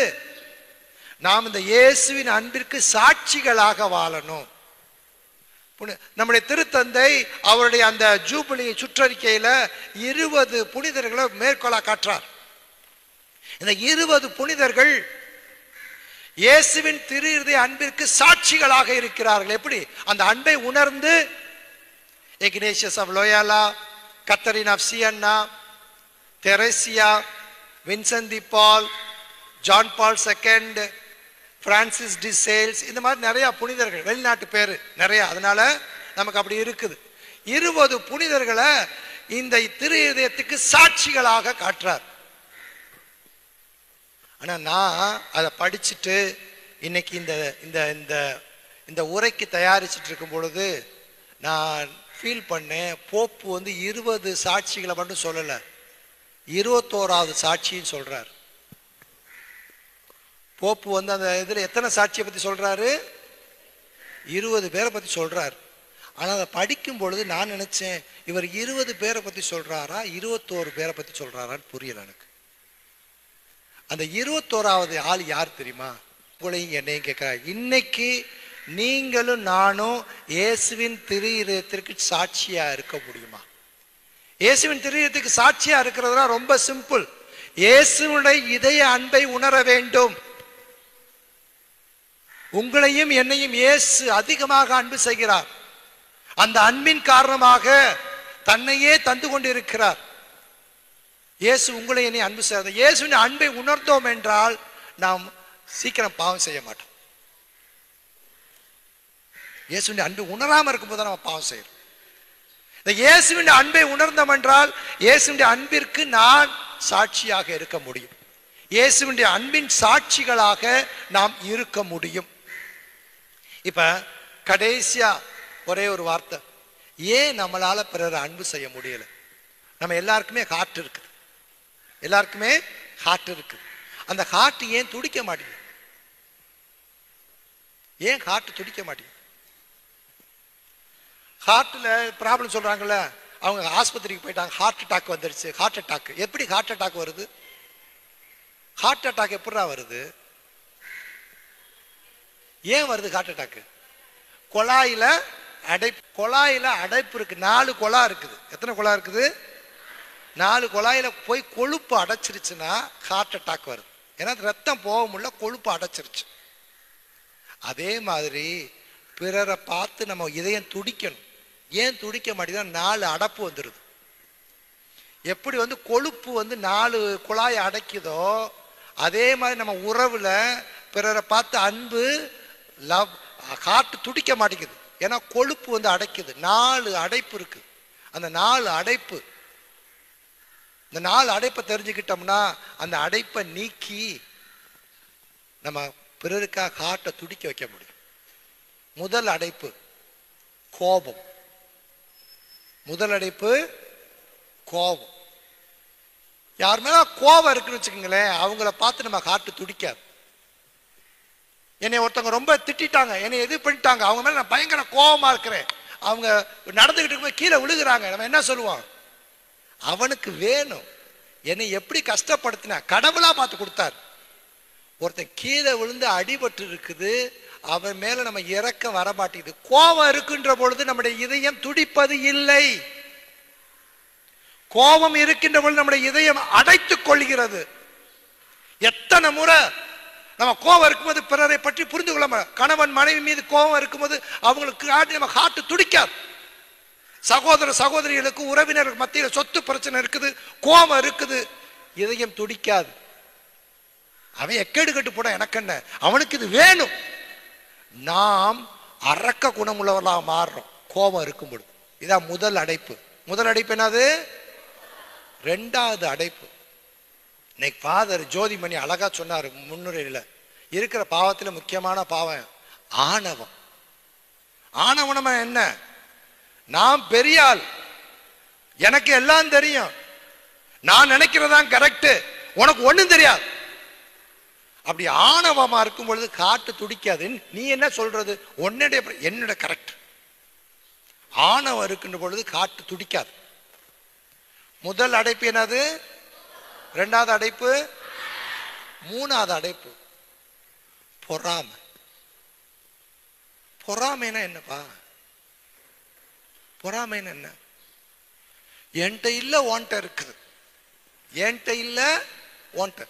நாம் இந்த இயேசுவின் அன்பிற்கு சாட்சிகளாக வாழணும். நம்முடைய திருத்தந்தை அவருடைய அந்த ஜூபிலி சுற்றறிக்கையில 20 புனிதர்களை மேற்கோளா காட்டுறார். இந்த 20 புனிதர்கள் இயேசுவின் திரு இருதய அன்பிற்கு சாட்சிகளாக இருக்கிறார்கள். எப்படி? அந்த அன்பை உணர்ந்து Ignatius of Loyola, Catherine of Siena, Theresia, Vincent de Paul, John Paul II, Francis de Sales, இந்த மாதிரி நிறைய புனிதர்கள், வெளிநாட்டு பேரு நிறைய, அதனால நமக்கு அப்படி இருக்குது. 20 புனிதர்களை இந்த திரு இதயத்துக்கு சாட்சிகளாக காட்டுறார். ஆனா நான் அதை படிச்சுட்டு இன்னைக்கு இந்த இந்த இந்த இந்த உரைக்கு தயாரிச்சுட்டு இருக்கும் பொழுது நான் ஃபீல் பண்ணேன், போப்பு வந்து 20 சாட்சிகளை மட்டும் சொல்லல, 21வது சாட்சின்னு சொல்றார். போப்பு வந்து அந்த இதுல எத்தனை சாட்சியை பத்தி சொல்றாரு? 20 பேரை பத்தி சொல்றாரு. ஆனா அதை படிக்கும் பொழுது நான் நினைச்சேன், இவர் 20 பேரை பத்தி சொல்றாரா 21 பேரை பத்தி சொல்றாரான்னு புரியல எனக்கு. அந்த 21வது ஆள் யார் தெரியுமா? உங்களையும் என்னையும் கேட்கிறார். இன்னைக்கு நீங்களும் நானும் இயேசுவின் திரு இதயத்திற்கு சாட்சியா இருக்க முடியுமா? இயேசுவின் திரு இதயத்துக்கு சாட்சியா இருக்கிறதுனா ரொம்ப சிம்பிள். இயேசுனுடைய இதய அன்பை உணர வேண்டும். உங்களையும் என்னையும் இயேசு அதிகமாக அன்பு செய்கிறார். அந்த அன்பின் காரணமாக தன்னையே தந்து கொண்டிருக்கிறார். இயேசு உங்களை என்னை அன்பு செய்ய, இயேசுவின் அன்பை உணர்ந்தோம் என்றால் நாம் சீக்கிரம் பாவம் செய்ய மாட்டோம். இயேசுவின் அன்பை உணராம இருக்கும்போது நம்ம பாவம் செய்யறோம். இந்த இயேசுவின் அன்பை உணர்ந்தோம் என்றால் இயேசுவின் அன்பிற்கு நான் சாட்சியாக இருக்க முடியும். இயேசுவின் அன்பின் சாட்சிகளாக நாம் இருக்க முடியும். இப்ப கடைசியா ஒரே ஒரு வார்த்தை, ஏன் நம்மளால பிறர் அன்பு செய்ய முடியல? நம்ம எல்லாருக்குமே ஹார்ட் இருக்குது, எல்லாருக்குமே ஹார்ட் இருக்கு. அந்த ஹார்ட் ஏன் துடிக்க மாட்டேங்குது? ஏன் ஹார்ட் துடிக்க மாட்டேங்குது? ஹார்ட்ல ப்ராப்ளம் சொல்றாங்கல்ல, அவங்க ஆஸ்பத்திரிக்கு போயிட்டாங்க, ஹார்ட் அட்டாக் வந்துருச்சு. ஹார்ட் அட்டாக் எப்படி ஹார்ட் அட்டாக் வருது? ஹார்ட் அட்டாக் எப்படா வருது? ஏன் வருது ஹார்ட் அட்டாக்? குழாயில அடைப்பு இருக்கு. 4 குழா இருக்குது. எத்தனை குழா இருக்குது? 4 குழாயில போய் கொழுப்பு அடைச்சிருச்சுன்னா ஹார்ட் அட்டாக் வருது. ஏன்னா ரத்தம் போக முடியல, கொழுப்பு அடைச்சிருச்சு. அதே மாதிரி பிறரை பார்த்து நம்ம இதயம் துடிக்கணும். ஏன் துடிக்க மாட்டேங்குது? 4 அடைப்பு வந்துடுது. எப்படி வந்து கொழுப்பு வந்து 4 குழாயை அடைக்குதோ அதே மாதிரி நம்ம உறவுல பிறரை பார்த்து அன்பு, லவ், ஹார்ட் துடிக்க மாட்டேங்குது. ஏன்னா கொழுப்பு வந்து அடைக்குது. 4 அடைப்பு இருக்கு. அந்த 4 அடைப்பு, இந்த 4 அடைப்பை தெரிஞ்சுக்கிட்டோம்னா அந்த அடைப்பை நீக்கி நம்ம பிறருக்காக ஹார்ட்டை துடிக்க வைக்க முடியும். முதல் அடைப்பு கோபம். முதல் அடைப்பு கோபம். யார் மேல கோபம் இருக்குன்னு வச்சுக்கோங்களேன், அவங்கள பார்த்து நம்ம ஹார்ட் துடிக்காது. என்னை ஒருத்தவங்க ரொம்ப திட்டாங்க, என்னை எது பண்ணிட்டாங்க, அவங்க மேல நான் பயங்கர கோபமா இருக்கிறேன், அவங்க நடந்துகிட்டு இருக்கும்போது கீழே விழுகிறாங்க, நம்ம என்ன சொல்லுவோம்? அவனுக்கு வேணும் என்னை எப்படி கஷ்டப்படுத்தினா கடவுளா பார்த்து கொடுத்தார். ஒருத்தன் கீழே விழுந்து அடிபட்டு இருக்குது, அவன் மேல நம்ம இறக்கம் வர மாட்டேங்குது. கோபம் இருக்குன்ற பொழுது நம்முடைய இதயம் துடிப்பது இல்லை. கோபம் இருக்கின்ற பொழுது நம்முடைய இதயம் அடைத்துக் கொள்கிறது. எத்தனை முறை நம்ம கோபம் இருக்கும்போது பிறரை பற்றி புரிந்து கொள்ள மாட்டோம். கணவன் மனைவி மீது கோபம் இருக்கும்போது அவங்களுக்கு நம்ம ஹார்ட் துடிக்காது. சகோதர சகோதரிகளுக்கு உறவினருக்கு மத்தியில் சொத்து பிரச்சனை இருக்குது, கோபம் இருக்குது, இதயம் துடிக்காது. அவன் எக்கேடு கட்டு போட எனக்கு என்ன, அவனுக்கு இது வேணும். நாம் அரக்க குணமுள்ளவர்களாக மாறுறோம் கோபம் இருக்கும் பொழுது. இதான் முதல் அடைப்பு. முதல் அடைப்பு என்னது? ரெண்டாவது அடைப்பு. இன்னைக்கு ஃபாதர் ஜோதிமணி அழகா சொன்னார் முன்னுரையில், இருக்கிற பாவத்தில் முக்கியமான பாவம் ஆணவம். ஆணவம் என்ன? நான் பெரிய ஆள், எனக்கு எல்லாம் தெரியும், நான் நினைக்கிறதான் கரெக்ட், உனக்கு ஒண்ணும் தெரியாது. அப்படி ஆணவமா இருக்கும் பொழுது காட்டு துடிக்காது. நீ என்ன சொல்றது, என்னோட கரெக்ட். ஆணவம் இருக்கின்ற பொழுது காட்டு துடிக்காது. முதல் அடைப்பு என்னது? ரெண்டாவது அடைப்பு. மூணாவது அடைப்பு பொறாமை. பொறாமைனா என்னப்பா? பொறாமைன்னு என்ன? என்கிட்ட இல்ல ஓன்ட்ட இருக்குது, என்கிட்ட இல்ல ஓன்ட்ட.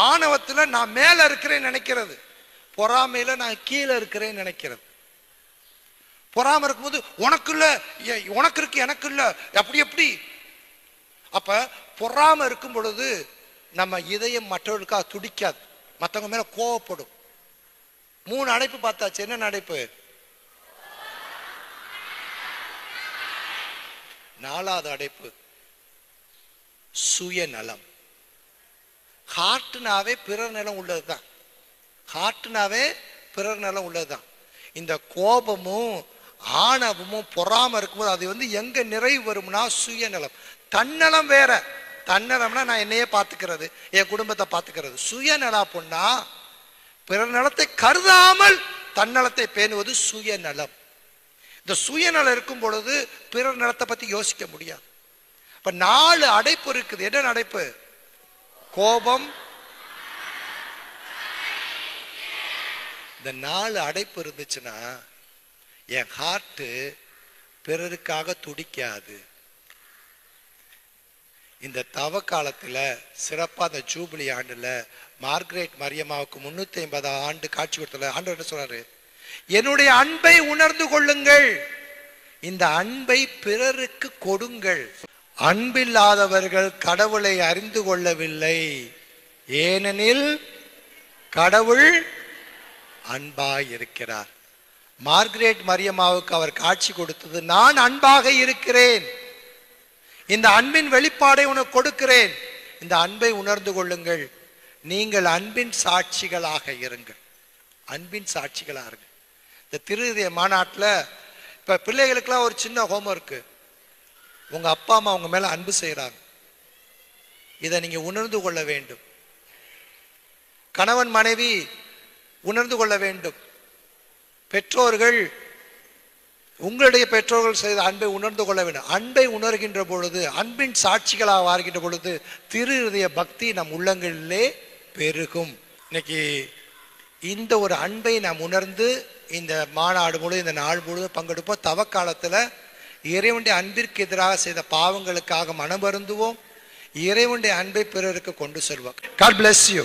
ஆணவத்துல நான் மேல இருக்கிறேன்னு நினைக்கிறது, பொறாமையில நான் கீழே இருக்கிறேன்னு நினைக்கிறது. பொறாமை இருக்கும்போது உனக்கு இல்ல, உனக்கு இருக்கு எனக்கு இல்ல, அப்படி எப்படி? அப்ப பொறாமை இருக்கும் பொழுது நம்ம இதயம் மற்றவர்களுக்காக துடிக்காது, மற்றவங்க மேல கோவப்படும். மூணு அடைப்பு பார்த்தாச்சு. என்ன அடைப்பு? நாலாவது அடைப்பு சுயநலம். ஹார்ட்னாவே பிறர் நலம் உள்ளதுதான். ஹார்ட்னாவே பிறர் நலம் உள்ளதுதான். இந்த கோபமும் ஆணவமும் பொறாம இருக்கும்போது அது எங்க நிறைவு வரும்னா சுயநலம். தன்னலம் வேற. தன்னலம்னா நான் என்னையே பார்த்துக்கிறது, என் குடும்பத்தை பார்த்துக்கிறது. சுயநலம் பொண்ணா பிறர் நலத்தை கருதாமல் தன்னலத்தை பேணுவது சுயநலம். இந்த சுயநலம் இருக்கும் பொழுது பிறர் நலத்தை பத்தி யோசிக்க முடியாது. இப்ப 4 அடைப்பு இருக்குது. என்ன அடைப்பு? கோபம். இந்த 4 அடைப்பு இருந்துச்சுன்னா என் ஹார்ட் பிறருக்காக துடிக்காது. இந்த தவ காலத்துல சிறப்பா அந்த ஜூபிலி ஆண்டுல மார்கரெட் மரியம்மாவுக்கு 350 ஆண்டு காட்சி கொடுத்தல ஆண்டவர் என்ன சொல்றாரு? என்னுடைய அன்பை உணர்ந்து கொள்ளுங்கள், இந்த அன்பை பிறருக்கு கொடுங்கள். அன்பில்லாதவர்கள் கடவுளை அறிந்து கொள்ளவில்லை, ஏனெனில் கடவுள் அன்பாய் இருக்கிறார். மார்கரெட் மரியம்மாவுக்கு அவர் காட்சி கொடுத்தது, நான் அன்பாக இருக்கிறேன், இந்த அன்பின் வெளிப்பாடை உனக்கு கொடுக்கிறேன், இந்த அன்பை உணர்ந்து கொள்ளுங்கள், நீங்கள் அன்பின் சாட்சிகளாக இருங்கள். அன்பின் சாட்சிகளாக இருங்கள். இந்த திருஹிருதய மாநாட்டில் இப்ப பிள்ளைகளுக்கெல்லாம் ஒரு சின்ன ஹோம்வொர்க். உங்க அப்பா அம்மா உங்க மேல அன்பு செய்யறாங்க, இதை நீங்க உணர்ந்து கொள்ள வேண்டும். கணவன் மனைவி உணர்ந்து கொள்ள வேண்டும். பெற்றோர்கள் உங்களுடைய பெற்றோர்கள் செய்த அன்பை உணர்ந்து கொள்ள வேண்டும். அன்பை உணர்கின்ற பொழுது, அன்பின் சாட்சிகளாக வாழ்கின்ற பொழுது திருஹிருதய பக்தி நம் உள்ளங்களிலே பெருகும். இன்னைக்கு இந்த ஒரு அன்பை நாம் உணர்ந்து இந்த மாநாடு முழு இந்த நாள் முழுவதும் பங்கெடுப்போம். தவ காலத்துல இறைவனுடைய அன்பிற்கு எதிராக செய்த பாவங்களுக்காக மனம் வருந்துவோம். இறைவனுடைய அன்பை பிறருக்கு கொண்டு செல்வோம். God bless you.